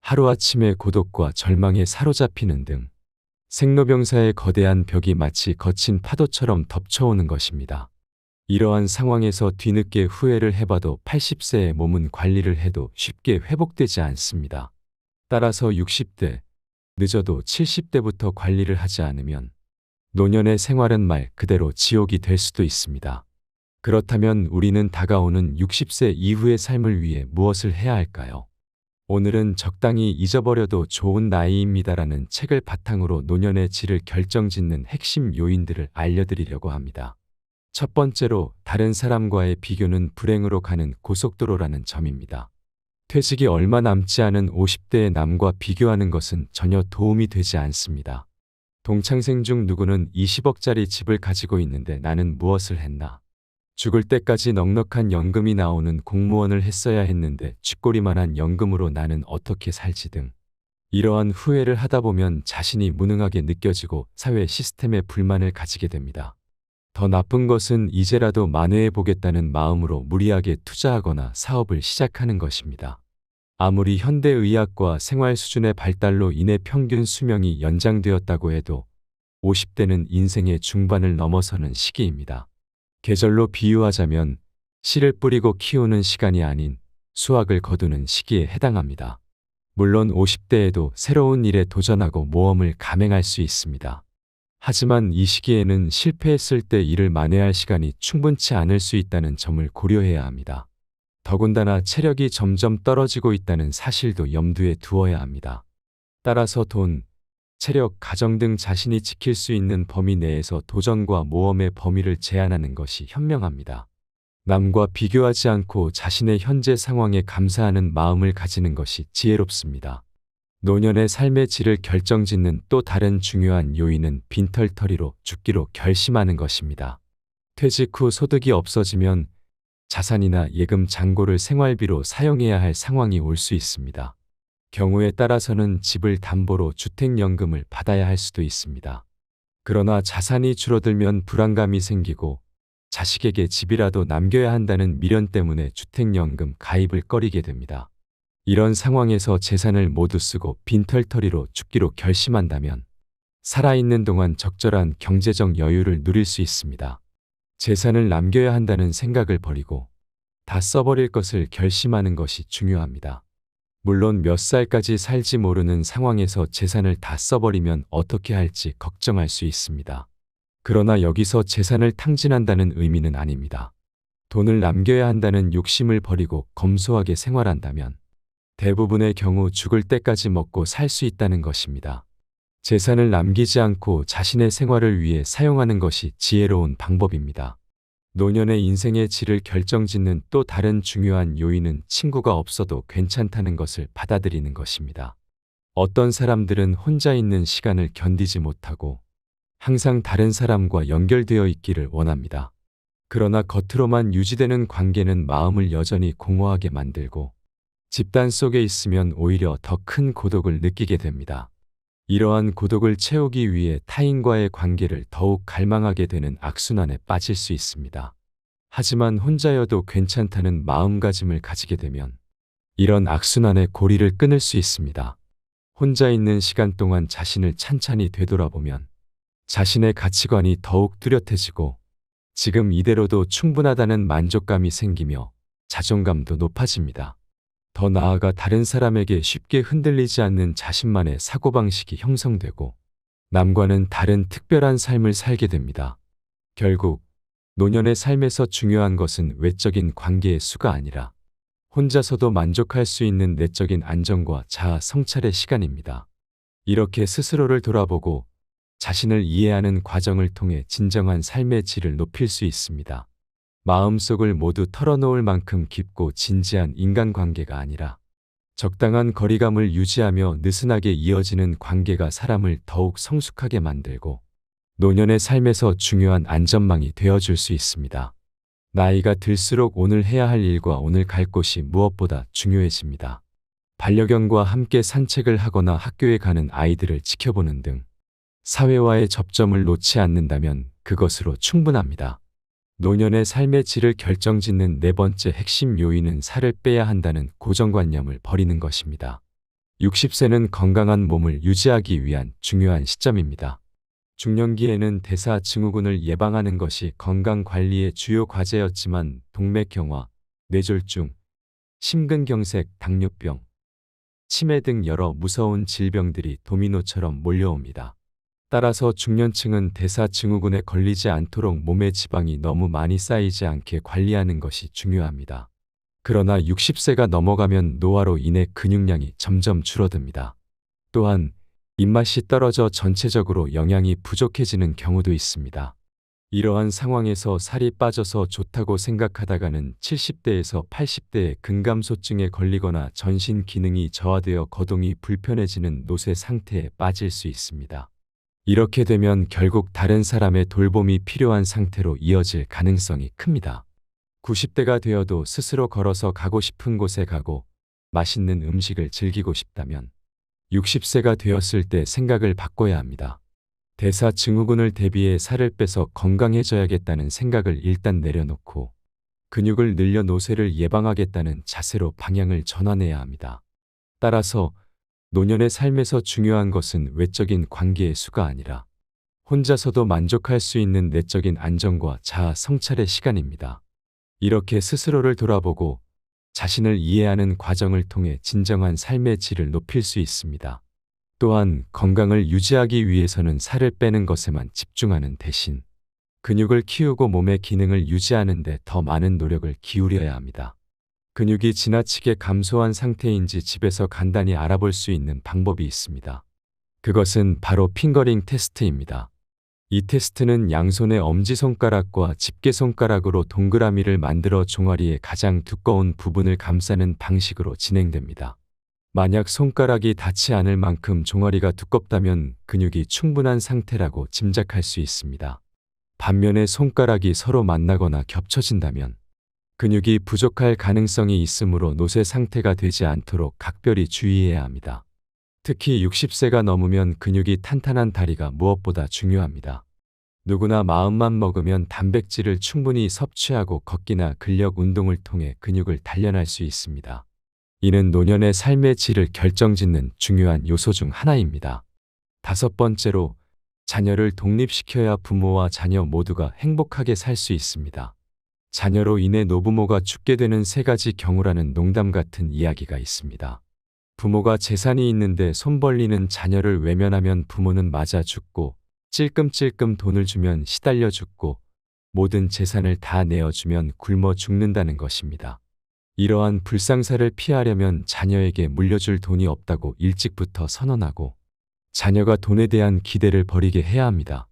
하루아침에 고독과 절망에 사로잡히는 등 생로병사의 거대한 벽이 마치 거친 파도처럼 덮쳐오는 것입니다. 이러한 상황에서 뒤늦게 후회를 해봐도 80세의 몸은 관리를 해도 쉽게 회복되지 않습니다. 따라서 60대, 늦어도 70대부터 관리를 하지 않으면 노년의 생활은 말 그대로 지옥이 될 수도 있습니다. 그렇다면 우리는 다가오는 60세 이후의 삶을 위해 무엇을 해야 할까요? 오늘은 적당히 잊어버려도 좋은 나이입니다라는 책을 바탕으로 노년의 질을 결정짓는 핵심 요인들을 알려드리려고 합니다. 첫 번째로 다른 사람과의 비교는 불행으로 가는 고속도로라는 점입니다. 퇴직이 얼마 남지 않은 50대의 남과 비교하는 것은 전혀 도움이 되지 않습니다. 동창생 중 누구는 20억짜리 집을 가지고 있는데 나는 무엇을 했나? 죽을 때까지 넉넉한 연금이 나오는 공무원을 했어야 했는데 쥐꼬리만한 연금으로 나는 어떻게 살지 등 이러한 후회를 하다 보면 자신이 무능하게 느껴지고 사회 시스템에 불만을 가지게 됩니다. 더 나쁜 것은 이제라도 만회해 보겠다는 마음으로 무리하게 투자하거나 사업을 시작하는 것입니다. 아무리 현대의학과 생활 수준의 발달로 인해 평균 수명이 연장되었다고 해도 50대는 인생의 중반을 넘어서는 시기입니다. 계절로 비유하자면 씨를 뿌리고 키우는 시간이 아닌 수확을 거두는 시기에 해당합니다. 물론 50대에도 새로운 일에 도전하고 모험을 감행할 수 있습니다. 하지만 이 시기에는 실패했을 때 일을 만회할 시간이 충분치 않을 수 있다는 점을 고려해야 합니다. 더군다나 체력이 점점 떨어지고 있다는 사실도 염두에 두어야 합니다. 따라서 돈, 체력, 가정 등 자신이 지킬 수 있는 범위 내에서 도전과 모험의 범위를 제한하는 것이 현명합니다. 남과 비교하지 않고 자신의 현재 상황에 감사하는 마음을 가지는 것이 지혜롭습니다. 노년의 삶의 질을 결정짓는 또 다른 중요한 요인은 빈털터리로 죽기로 결심하는 것입니다. 퇴직 후 소득이 없어지면 자산이나 예금 잔고를 생활비로 사용해야 할 상황이 올 수 있습니다. 경우에 따라서는 집을 담보로 주택연금을 받아야 할 수도 있습니다. 그러나 자산이 줄어들면 불안감이 생기고 자식에게 집이라도 남겨야 한다는 미련 때문에 주택연금 가입을 꺼리게 됩니다. 이런 상황에서 재산을 모두 쓰고 빈털터리로 죽기로 결심한다면 살아있는 동안 적절한 경제적 여유를 누릴 수 있습니다. 재산을 남겨야 한다는 생각을 버리고 다 써버릴 것을 결심하는 것이 중요합니다. 물론 몇 살까지 살지 모르는 상황에서 재산을 다 써버리면 어떻게 할지 걱정할 수 있습니다. 그러나 여기서 재산을 탕진한다는 의미는 아닙니다. 돈을 남겨야 한다는 욕심을 버리고 검소하게 생활한다면 대부분의 경우 죽을 때까지 먹고 살 수 있다는 것입니다. 재산을 남기지 않고 자신의 생활을 위해 사용하는 것이 지혜로운 방법입니다. 노년의 인생의 질을 결정짓는 또 다른 중요한 요인은 친구가 없어도 괜찮다는 것을 받아들이는 것입니다. 어떤 사람들은 혼자 있는 시간을 견디지 못하고 항상 다른 사람과 연결되어 있기를 원합니다. 그러나 겉으로만 유지되는 관계는 마음을 여전히 공허하게 만들고 집단 속에 있으면 오히려 더 큰 고독을 느끼게 됩니다. 이러한 고독을 채우기 위해 타인과의 관계를 더욱 갈망하게 되는 악순환에 빠질 수 있습니다. 하지만 혼자여도 괜찮다는 마음가짐을 가지게 되면 이런 악순환의 고리를 끊을 수 있습니다. 혼자 있는 시간 동안 자신을 찬찬히 되돌아보면 자신의 가치관이 더욱 뚜렷해지고 지금 이대로도 충분하다는 만족감이 생기며 자존감도 높아집니다. 더 나아가 다른 사람에게 쉽게 흔들리지 않는 자신만의 사고방식이 형성되고 남과는 다른 특별한 삶을 살게 됩니다. 결국 노년의 삶에서 중요한 것은 외적인 관계의 수가 아니라 혼자서도 만족할 수 있는 내적인 안정과 자아 성찰의 시간입니다. 이렇게 스스로를 돌아보고 자신을 이해하는 과정을 통해 진정한 삶의 질을 높일 수 있습니다. 마음속을 모두 털어놓을 만큼 깊고 진지한 인간관계가 아니라 적당한 거리감을 유지하며 느슨하게 이어지는 관계가 사람을 더욱 성숙하게 만들고 노년의 삶에서 중요한 안전망이 되어줄 수 있습니다. 나이가 들수록 오늘 해야 할 일과 오늘 갈 곳이 무엇보다 중요해집니다. 반려견과 함께 산책을 하거나 학교에 가는 아이들을 지켜보는 등 사회와의 접점을 놓지 않는다면 그것으로 충분합니다. 노년의 삶의 질을 결정짓는 네 번째 핵심 요인은 살을 빼야 한다는 고정관념을 버리는 것입니다. 60세는 건강한 몸을 유지하기 위한 중요한 시점입니다. 중년기에는 대사증후군을 예방하는 것이 건강관리의 주요 과제였지만 동맥경화, 뇌졸중, 심근경색, 당뇨병, 치매 등 여러 무서운 질병들이 도미노처럼 몰려옵니다. 따라서 중년층은 대사증후군에 걸리지 않도록 몸의 지방이 너무 많이 쌓이지 않게 관리하는 것이 중요합니다. 그러나 60세가 넘어가면 노화로 인해 근육량이 점점 줄어듭니다. 또한 입맛이 떨어져 전체적으로 영양이 부족해지는 경우도 있습니다. 이러한 상황에서 살이 빠져서 좋다고 생각하다가는 70대에서 80대의 근감소증에 걸리거나 전신 기능이 저하되어 거동이 불편해지는 노쇠 상태에 빠질 수 있습니다. 이렇게 되면 결국 다른 사람의 돌봄이 필요한 상태로 이어질 가능성이 큽니다. 90대가 되어도 스스로 걸어서 가고 싶은 곳에 가고 맛있는 음식을 즐기고 싶다면 60세가 되었을 때 생각을 바꿔야 합니다. 대사증후군을 대비해 살을 빼서 건강해져야겠다는 생각을 일단 내려놓고 근육을 늘려 노쇠를 예방하겠다는 자세로 방향을 전환해야 합니다. 따라서 노년의 삶에서 중요한 것은 외적인 관계의 수가 아니라 혼자서도 만족할 수 있는 내적인 안정과 자아 성찰의 시간입니다. 이렇게 스스로를 돌아보고 자신을 이해하는 과정을 통해 진정한 삶의 질을 높일 수 있습니다. 또한 건강을 유지하기 위해서는 살을 빼는 것에만 집중하는 대신 근육을 키우고 몸의 기능을 유지하는 데 더 많은 노력을 기울여야 합니다. 근육이 지나치게 감소한 상태인지 집에서 간단히 알아볼 수 있는 방법이 있습니다. 그것은 바로 핑거링 테스트입니다. 이 테스트는 양손의 엄지손가락과 집게손가락으로 동그라미를 만들어 종아리의 가장 두꺼운 부분을 감싸는 방식으로 진행됩니다. 만약 손가락이 닿지 않을 만큼 종아리가 두껍다면 근육이 충분한 상태라고 짐작할 수 있습니다. 반면에 손가락이 서로 만나거나 겹쳐진다면 근육이 부족할 가능성이 있으므로 노쇠 상태가 되지 않도록 각별히 주의해야 합니다. 특히 60세가 넘으면 근육이 탄탄한 다리가 무엇보다 중요합니다. 누구나 마음만 먹으면 단백질을 충분히 섭취하고 걷기나 근력 운동을 통해 근육을 단련할 수 있습니다. 이는 노년의 삶의 질을 결정짓는 중요한 요소 중 하나입니다. 다섯 번째로, 자녀를 독립시켜야 부모와 자녀 모두가 행복하게 살 수 있습니다. 자녀로 인해 노부모가 죽게 되는 세 가지 경우라는 농담 같은 이야기가 있습니다. 부모가 재산이 있는데 손 벌리는 자녀를 외면하면 부모는 맞아 죽고, 찔끔찔끔 돈을 주면 시달려 죽고, 모든 재산을 다 내어주면 굶어 죽는다는 것입니다. 이러한 불상사를 피하려면 자녀에게 물려줄 돈이 없다고 일찍부터 선언하고, 자녀가 돈에 대한 기대를 버리게 해야 합니다.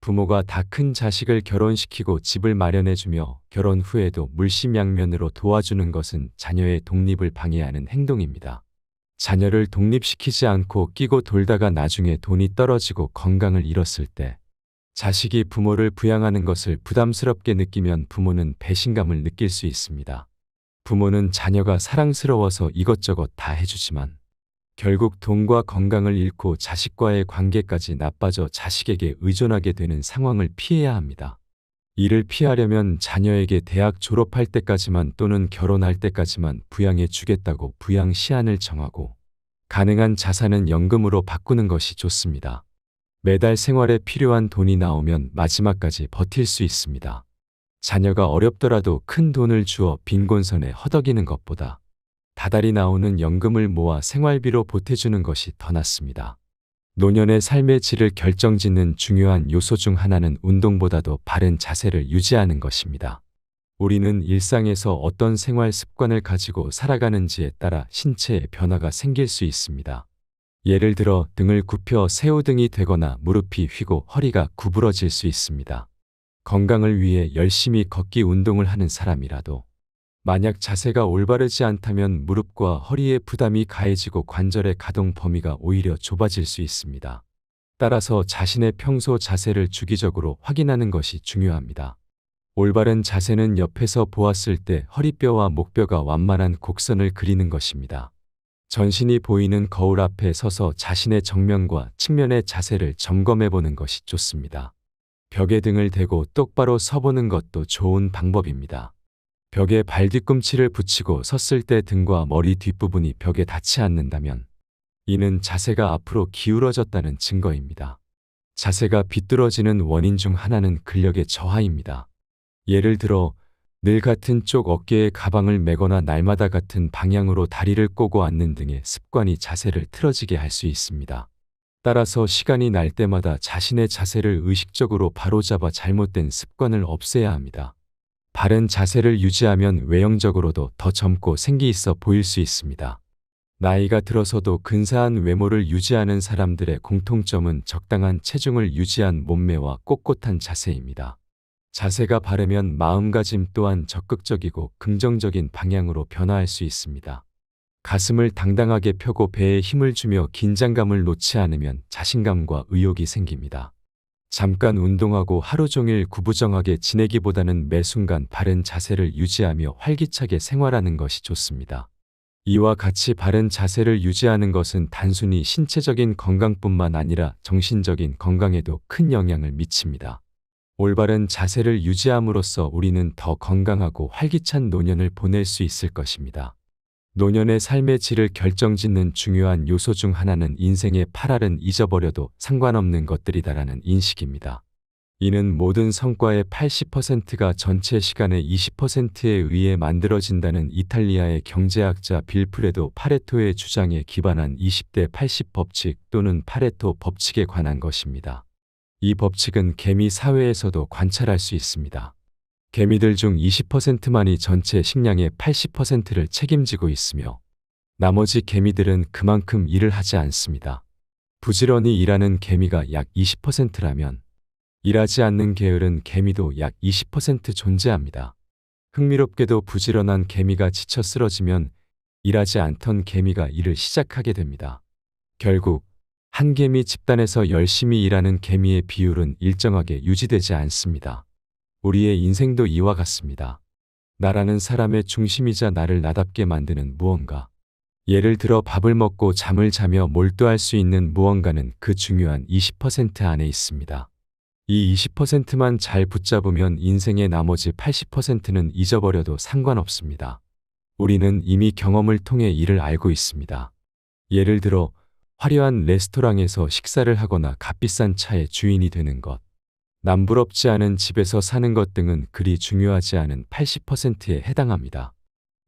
부모가 다 큰 자식을 결혼시키고 집을 마련해주며 결혼 후에도 물심양면으로 도와주는 것은 자녀의 독립을 방해하는 행동입니다. 자녀를 독립시키지 않고 끼고 돌다가 나중에 돈이 떨어지고 건강을 잃었을 때 자식이 부모를 부양하는 것을 부담스럽게 느끼면 부모는 배신감을 느낄 수 있습니다. 부모는 자녀가 사랑스러워서 이것저것 다 해주지만 결국 돈과 건강을 잃고 자식과의 관계까지 나빠져 자식에게 의존하게 되는 상황을 피해야 합니다. 이를 피하려면 자녀에게 대학 졸업할 때까지만 또는 결혼할 때까지만 부양해 주겠다고 부양 시한을 정하고 가능한 자산은 연금으로 바꾸는 것이 좋습니다. 매달 생활에 필요한 돈이 나오면 마지막까지 버틸 수 있습니다. 자녀가 어렵더라도 큰 돈을 주어 빈곤선에 허덕이는 것보다 다달이 나오는 연금을 모아 생활비로 보태주는 것이 더 낫습니다. 노년의 삶의 질을 결정짓는 중요한 요소 중 하나는 운동보다도 바른 자세를 유지하는 것입니다. 우리는 일상에서 어떤 생활 습관을 가지고 살아가는지에 따라 신체에 변화가 생길 수 있습니다. 예를 들어 등을 굽혀 새우등이 되거나 무릎이 휘고 허리가 구부러질 수 있습니다. 건강을 위해 열심히 걷기 운동을 하는 사람이라도 만약 자세가 올바르지 않다면 무릎과 허리에 부담이 가해지고 관절의 가동 범위가 오히려 좁아질 수 있습니다. 따라서 자신의 평소 자세를 주기적으로 확인하는 것이 중요합니다. 올바른 자세는 옆에서 보았을 때 허리뼈와 목뼈가 완만한 곡선을 그리는 것입니다. 전신이 보이는 거울 앞에 서서 자신의 정면과 측면의 자세를 점검해 보는 것이 좋습니다. 벽에 등을 대고 똑바로 서보는 것도 좋은 방법입니다. 벽에 발 뒤꿈치를 붙이고 섰을 때 등과 머리 뒷부분이 벽에 닿지 않는다면 이는 자세가 앞으로 기울어졌다는 증거입니다. 자세가 비뚤어지는 원인 중 하나는 근력의 저하입니다. 예를 들어 늘 같은 쪽 어깨에 가방을 메거나 날마다 같은 방향으로 다리를 꼬고 앉는 등의 습관이 자세를 틀어지게 할 수 있습니다. 따라서 시간이 날 때마다 자신의 자세를 의식적으로 바로잡아 잘못된 습관을 없애야 합니다. 바른 자세를 유지하면 외형적으로도 더 젊고 생기 있어 보일 수 있습니다. 나이가 들어서도 근사한 외모를 유지하는 사람들의 공통점은 적당한 체중을 유지한 몸매와 꼿꼿한 자세입니다. 자세가 바르면 마음가짐 또한 적극적이고 긍정적인 방향으로 변화할 수 있습니다. 가슴을 당당하게 펴고 배에 힘을 주며 긴장감을 놓지 않으면 자신감과 의욕이 생깁니다. 잠깐 운동하고 하루 종일 구부정하게 지내기보다는 매 순간 바른 자세를 유지하며 활기차게 생활하는 것이 좋습니다. 이와 같이 바른 자세를 유지하는 것은 단순히 신체적인 건강뿐만 아니라 정신적인 건강에도 큰 영향을 미칩니다. 올바른 자세를 유지함으로써 우리는 더 건강하고 활기찬 노년을 보낼 수 있을 것입니다. 노년의 삶의 질을 결정짓는 중요한 요소 중 하나는 인생의 8할은 잊어버려도 상관없는 것들이다라는 인식입니다. 이는 모든 성과의 80%가 전체 시간의 20%에 의해 만들어진다는 이탈리아의 경제학자 빌프레도 파레토의 주장에 기반한 20대 80 법칙 또는 파레토 법칙에 관한 것입니다. 이 법칙은 개미 사회에서도 관찰할 수 있습니다. 개미들 중 20%만이 전체 식량의 80%를 책임지고 있으며 나머지 개미들은 그만큼 일을 하지 않습니다. 부지런히 일하는 개미가 약 20%라면 일하지 않는 게으른 개미도 약 20% 존재합니다. 흥미롭게도 부지런한 개미가 지쳐 쓰러지면 일하지 않던 개미가 일을 시작하게 됩니다. 결국 한 개미 집단에서 열심히 일하는 개미의 비율은 일정하게 유지되지 않습니다. 우리의 인생도 이와 같습니다. 나라는 사람의 중심이자 나를 나답게 만드는 무언가. 예를 들어 밥을 먹고 잠을 자며 몰두할 수 있는 무언가는 그 중요한 20% 안에 있습니다. 이 20%만 잘 붙잡으면 인생의 나머지 80%는 잊어버려도 상관없습니다. 우리는 이미 경험을 통해 이를 알고 있습니다. 예를 들어 화려한 레스토랑에서 식사를 하거나 값비싼 차의 주인이 되는 것, 남부럽지 않은 집에서 사는 것 등은 그리 중요하지 않은 80%에 해당합니다.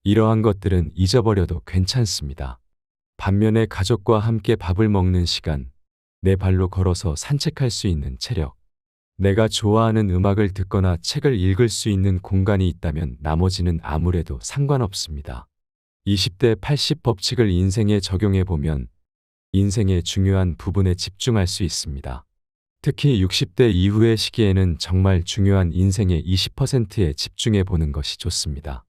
이러한 것들은 잊어버려도 괜찮습니다. 반면에 가족과 함께 밥을 먹는 시간, 내 발로 걸어서 산책할 수 있는 체력, 내가 좋아하는 음악을 듣거나 책을 읽을 수 있는 공간이 있다면 나머지는 아무래도 상관없습니다. 20대 80 법칙을 인생에 적용해 보면 인생의 중요한 부분에 집중할 수 있습니다. 특히 60대 이후의 시기에는 정말 중요한 인생의 20%에 집중해 보는 것이 좋습니다.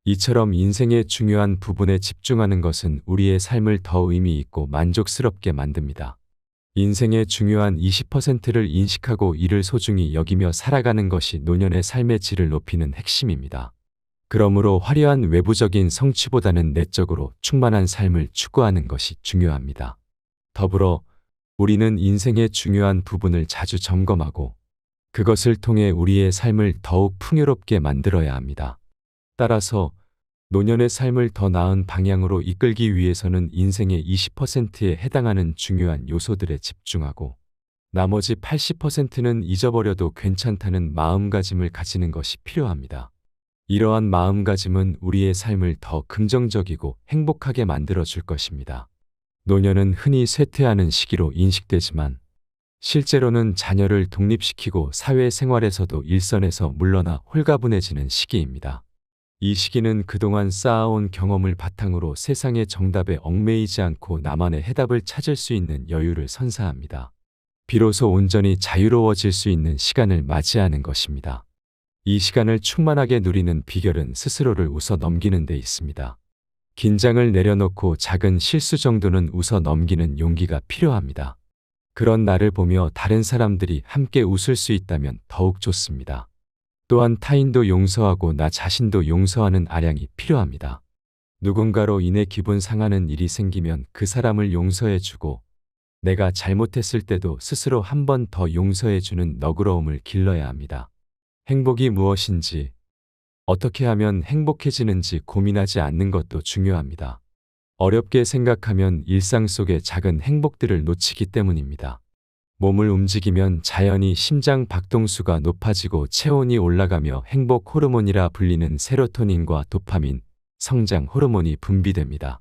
이처럼 인생의 중요한 부분에 집중하는 것은 우리의 삶을 더 의미 있고 만족스럽게 만듭니다. 인생의 중요한 20%를 인식하고 이를 소중히 여기며 살아가는 것이 노년의 삶의 질을 높이는 핵심입니다. 그러므로 화려한 외부적인 성취보다는 내적으로 충만한 삶을 추구하는 것이 중요합니다. 더불어 우리는 인생의 중요한 부분을 자주 점검하고 그것을 통해 우리의 삶을 더욱 풍요롭게 만들어야 합니다. 따라서 노년의 삶을 더 나은 방향으로 이끌기 위해서는 인생의 20%에 해당하는 중요한 요소들에 집중하고 나머지 80%는 잊어버려도 괜찮다는 마음가짐을 가지는 것이 필요합니다. 이러한 마음가짐은 우리의 삶을 더 긍정적이고 행복하게 만들어 줄 것입니다. 노년은 흔히 쇠퇴하는 시기로 인식되지만 실제로는 자녀를 독립시키고 사회생활에서도 일선에서 물러나 홀가분해지는 시기입니다. 이 시기는 그동안 쌓아온 경험을 바탕으로 세상의 정답에 얽매이지 않고 나만의 해답을 찾을 수 있는 여유를 선사합니다. 비로소 온전히 자유로워질 수 있는 시간을 맞이하는 것입니다. 이 시간을 충만하게 누리는 비결은 스스로를 웃어 넘기는 데 있습니다. 긴장을 내려놓고 작은 실수 정도는 웃어 넘기는 용기가 필요합니다. 그런 나를 보며 다른 사람들이 함께 웃을 수 있다면 더욱 좋습니다. 또한 타인도 용서하고 나 자신도 용서하는 아량이 필요합니다. 누군가로 인해 기분 상하는 일이 생기면 그 사람을 용서해주고 내가 잘못했을 때도 스스로 한 번 더 용서해주는 너그러움을 길러야 합니다. 행복이 무엇인지, 어떻게 하면 행복해지는지 고민하지 않는 것도 중요합니다. 어렵게 생각하면 일상 속의 작은 행복들을 놓치기 때문입니다. 몸을 움직이면 자연히 심장 박동수가 높아지고 체온이 올라가며 행복 호르몬이라 불리는 세로토닌과 도파민, 성장 호르몬이 분비됩니다.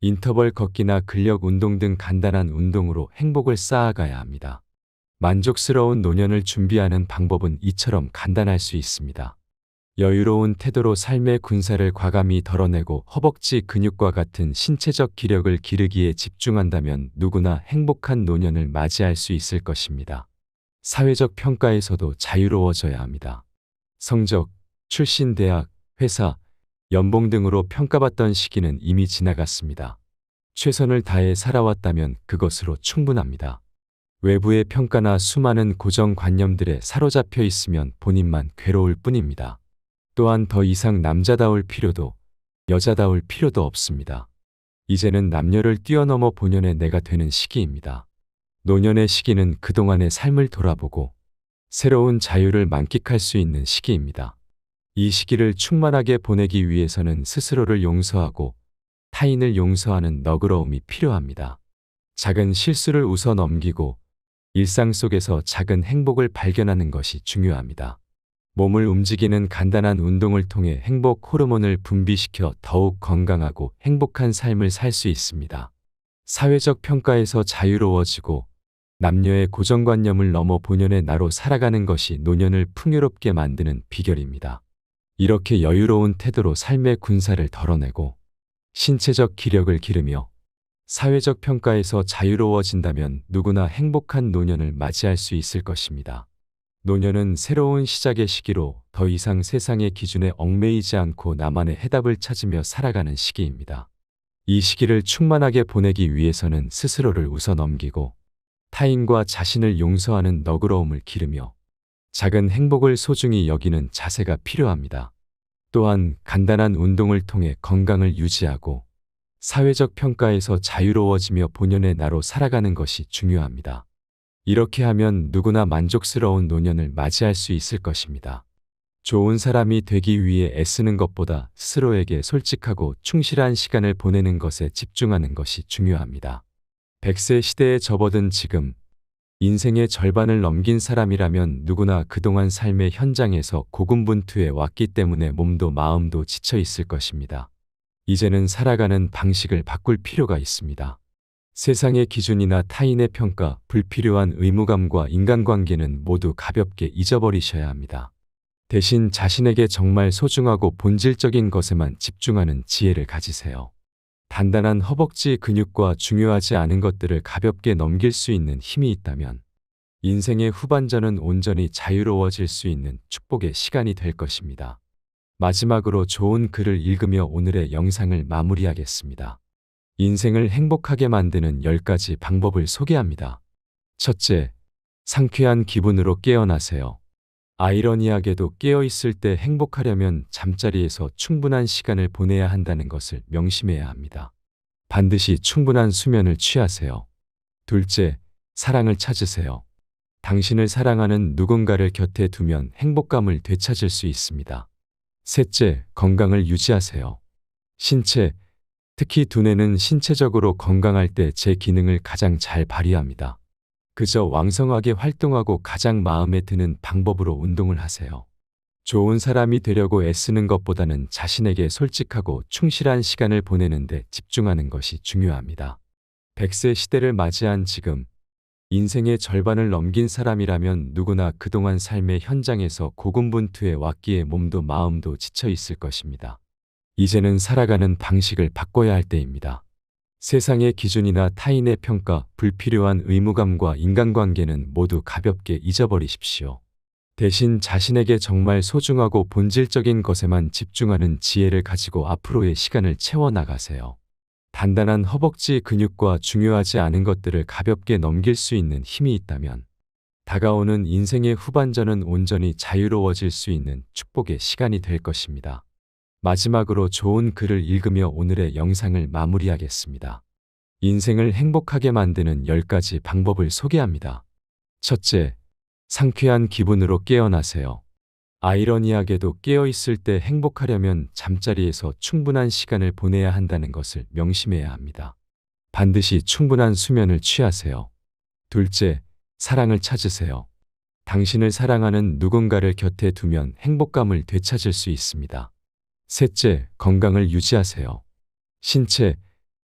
인터벌 걷기나 근력 운동 등 간단한 운동으로 행복을 쌓아가야 합니다. 만족스러운 노년을 준비하는 방법은 이처럼 간단할 수 있습니다. 여유로운 태도로 삶의 군살을 과감히 덜어내고 허벅지 근육과 같은 신체적 기력을 기르기에 집중한다면 누구나 행복한 노년을 맞이할 수 있을 것입니다. 사회적 평가에서도 자유로워져야 합니다. 성적, 출신 대학, 회사, 연봉 등으로 평가받던 시기는 이미 지나갔습니다. 최선을 다해 살아왔다면 그것으로 충분합니다. 외부의 평가나 수많은 고정관념들에 사로잡혀 있으면 본인만 괴로울 뿐입니다. 또한 더 이상 남자다울 필요도 여자다울 필요도 없습니다. 이제는 남녀를 뛰어넘어 본연의 내가 되는 시기입니다. 노년의 시기는 그동안의 삶을 돌아보고 새로운 자유를 만끽할 수 있는 시기입니다. 이 시기를 충만하게 보내기 위해서는 스스로를 용서하고 타인을 용서하는 너그러움이 필요합니다. 작은 실수를 웃어 넘기고 일상 속에서 작은 행복을 발견하는 것이 중요합니다. 몸을 움직이는 간단한 운동을 통해 행복 호르몬을 분비시켜 더욱 건강하고 행복한 삶을 살 수 있습니다. 사회적 평가에서 자유로워지고 남녀의 고정관념을 넘어 본연의 나로 살아가는 것이 노년을 풍요롭게 만드는 비결입니다. 이렇게 여유로운 태도로 삶의 군살을 덜어내고 신체적 기력을 기르며 사회적 평가에서 자유로워진다면 누구나 행복한 노년을 맞이할 수 있을 것입니다. 노년은 새로운 시작의 시기로 더 이상 세상의 기준에 얽매이지 않고 나만의 해답을 찾으며 살아가는 시기입니다. 이 시기를 충만하게 보내기 위해서는 스스로를 웃어 넘기고 타인과 자신을 용서하는 너그러움을 기르며 작은 행복을 소중히 여기는 자세가 필요합니다. 또한 간단한 운동을 통해 건강을 유지하고 사회적 평가에서 자유로워지며 본연의 나로 살아가는 것이 중요합니다. 이렇게 하면 누구나 만족스러운 노년을 맞이할 수 있을 것입니다. 좋은 사람이 되기 위해 애쓰는 것보다 스스로에게 솔직하고 충실한 시간을 보내는 것에 집중하는 것이 중요합니다. 100세 시대에 접어든 지금, 인생의 절반을 넘긴 사람이라면 누구나 그동안 삶의 현장에서 고군분투해 왔기 때문에 몸도 마음도 지쳐 있을 것입니다. 이제는 살아가는 방식을 바꿀 필요가 있습니다. 세상의 기준이나 타인의 평가, 불필요한 의무감과 인간관계는 모두 가볍게 잊어버리셔야 합니다. 대신 자신에게 정말 소중하고 본질적인 것에만 집중하는 지혜를 가지세요. 단단한 허벅지 근육과 중요하지 않은 것들을 가볍게 넘길 수 있는 힘이 있다면 인생의 후반전은 온전히 자유로워질 수 있는 축복의 시간이 될 것입니다. 마지막으로 좋은 글을 읽으며 오늘의 영상을 마무리하겠습니다. 인생을 행복하게 만드는 10가지 방법을 소개합니다. 첫째, 상쾌한 기분으로 깨어나세요. 아이러니하게도 깨어 있을 때 행복하려면 잠자리에서 충분한 시간을 보내야 한다는 것을 명심해야 합니다. 반드시 충분한 수면을 취하세요. 둘째, 사랑을 찾으세요. 당신을 사랑하는 누군가를 곁에 두면 행복감을 되찾을 수 있습니다. 셋째, 건강을 유지하세요. 신체, 특히 두뇌는 신체적으로 건강할 때 제 기능을 가장 잘 발휘합니다. 그저 왕성하게 활동하고 가장 마음에 드는 방법으로 운동을 하세요. 좋은 사람이 되려고 애쓰는 것보다는 자신에게 솔직하고 충실한 시간을 보내는 데 집중하는 것이 중요합니다. 100세 시대를 맞이한 지금, 인생의 절반을 넘긴 사람이라면 누구나 그동안 삶의 현장에서 고군분투해 왔기에 몸도 마음도 지쳐 있을 것입니다. 이제는 살아가는 방식을 바꿔야 할 때입니다. 세상의 기준이나 타인의 평가, 불필요한 의무감과 인간관계는 모두 가볍게 잊어버리십시오. 대신 자신에게 정말 소중하고 본질적인 것에만 집중하는 지혜를 가지고 앞으로의 시간을 채워나가세요. 단단한 허벅지 근육과 중요하지 않은 것들을 가볍게 넘길 수 있는 힘이 있다면 다가오는 인생의 후반전은 온전히 자유로워질 수 있는 축복의 시간이 될 것입니다. 마지막으로 좋은 글을 읽으며 오늘의 영상을 마무리하겠습니다. 인생을 행복하게 만드는 10가지 방법을 소개합니다. 첫째, 상쾌한 기분으로 깨어나세요. 아이러니하게도 깨어있을 때 행복하려면 잠자리에서 충분한 시간을 보내야 한다는 것을 명심해야 합니다. 반드시 충분한 수면을 취하세요. 둘째, 사랑을 찾으세요. 당신을 사랑하는 누군가를 곁에 두면 행복감을 되찾을 수 있습니다. 셋째, 건강을 유지하세요. 신체,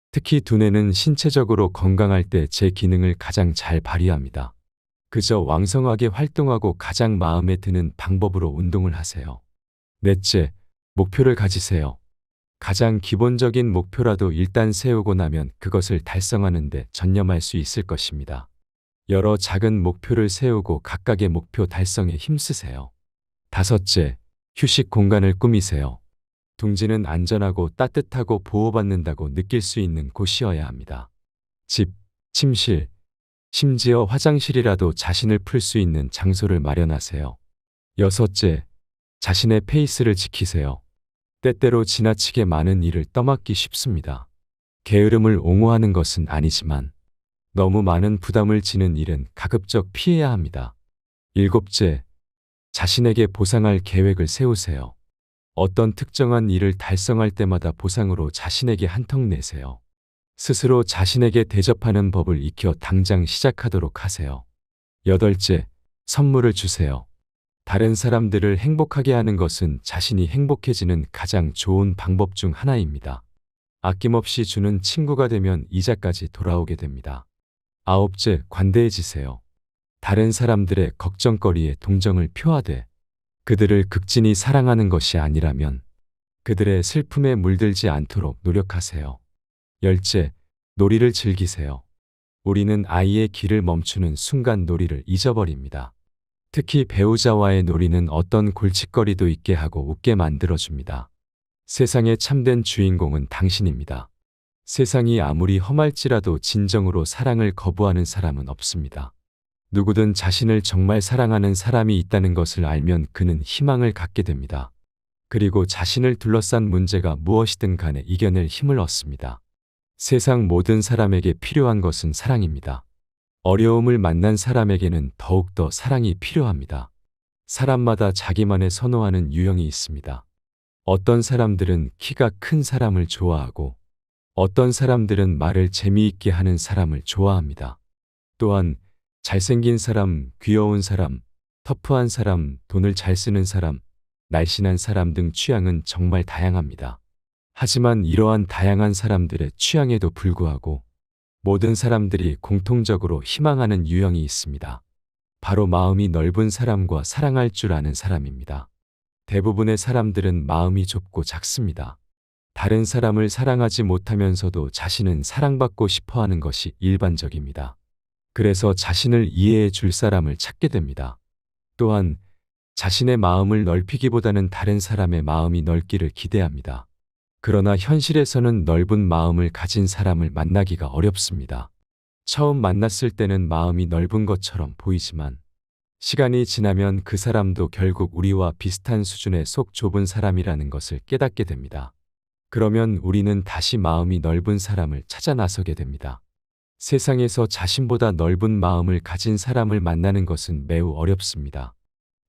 특히 두뇌는 신체적으로 건강할 때 제 기능을 가장 잘 발휘합니다. 그저 왕성하게 활동하고 가장 마음에 드는 방법으로 운동을 하세요. 넷째, 목표를 가지세요. 가장 기본적인 목표라도 일단 세우고 나면 그것을 달성하는 데 전념할 수 있을 것입니다. 여러 작은 목표를 세우고 각각의 목표 달성에 힘쓰세요. 다섯째, 휴식 공간을 꾸미세요. 둥지는 안전하고 따뜻하고 보호받는다고 느낄 수 있는 곳이어야 합니다. 집, 침실, 심지어 화장실이라도 자신을 풀 수 있는 장소를 마련하세요. 여섯째, 자신의 페이스를 지키세요. 때때로 지나치게 많은 일을 떠맡기 쉽습니다. 게으름을 옹호하는 것은 아니지만 너무 많은 부담을 지는 일은 가급적 피해야 합니다. 일곱째, 자신에게 보상할 계획을 세우세요. 어떤 특정한 일을 달성할 때마다 보상으로 자신에게 한턱 내세요. 스스로 자신에게 대접하는 법을 익혀 당장 시작하도록 하세요. 여덟째, 선물을 주세요. 다른 사람들을 행복하게 하는 것은 자신이 행복해지는 가장 좋은 방법 중 하나입니다. 아낌없이 주는 친구가 되면 이자까지 돌아오게 됩니다. 아홉째, 관대해지세요. 다른 사람들의 걱정거리에 동정을 표하되 그들을 극진히 사랑하는 것이 아니라면 그들의 슬픔에 물들지 않도록 노력하세요. 열째, 놀이를 즐기세요. 우리는 아이의 길을 멈추는 순간 놀이를 잊어버립니다. 특히 배우자와의 놀이는 어떤 골칫거리도 있게 하고 웃게 만들어줍니다. 세상의 참된 주인공은 당신입니다. 세상이 아무리 험할지라도 진정으로 사랑을 거부하는 사람은 없습니다. 누구든 자신을 정말 사랑하는 사람이 있다는 것을 알면 그는 희망을 갖게 됩니다. 그리고 자신을 둘러싼 문제가 무엇이든 간에 이겨낼 힘을 얻습니다. 세상 모든 사람에게 필요한 것은 사랑입니다. 어려움을 만난 사람에게는 더욱더 사랑이 필요합니다. 사람마다 자기만의 선호하는 유형이 있습니다. 어떤 사람들은 키가 큰 사람을 좋아하고 어떤 사람들은 말을 재미있게 하는 사람을 좋아합니다. 또한 잘생긴 사람, 귀여운 사람, 터프한 사람, 돈을 잘 쓰는 사람, 날씬한 사람 등 취향은 정말 다양합니다. 하지만 이러한 다양한 사람들의 취향에도 불구하고 모든 사람들이 공통적으로 희망하는 유형이 있습니다. 바로 마음이 넓은 사람과 사랑할 줄 아는 사람입니다. 대부분의 사람들은 마음이 좁고 작습니다. 다른 사람을 사랑하지 못하면서도 자신은 사랑받고 싶어 하는 것이 일반적입니다. 그래서 자신을 이해해 줄 사람을 찾게 됩니다. 또한 자신의 마음을 넓히기보다는 다른 사람의 마음이 넓기를 기대합니다. 그러나 현실에서는 넓은 마음을 가진 사람을 만나기가 어렵습니다. 처음 만났을 때는 마음이 넓은 것처럼 보이지만 시간이 지나면 그 사람도 결국 우리와 비슷한 수준의 속 좁은 사람이라는 것을 깨닫게 됩니다. 그러면 우리는 다시 마음이 넓은 사람을 찾아 나서게 됩니다. 세상에서 자신보다 넓은 마음을 가진 사람을 만나는 것은 매우 어렵습니다.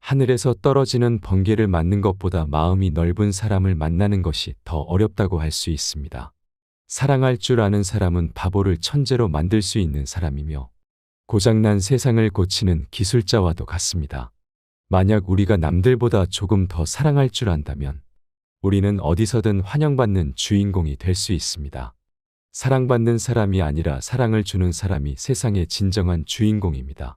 하늘에서 떨어지는 번개를 맞는 것보다 마음이 넓은 사람을 만나는 것이 더 어렵다고 할 수 있습니다. 사랑할 줄 아는 사람은 바보를 천재로 만들 수 있는 사람이며 고장난 세상을 고치는 기술자와도 같습니다. 만약 우리가 남들보다 조금 더 사랑할 줄 안다면 우리는 어디서든 환영받는 주인공이 될 수 있습니다. 사랑받는 사람이 아니라 사랑을 주는 사람이 세상의 진정한 주인공입니다.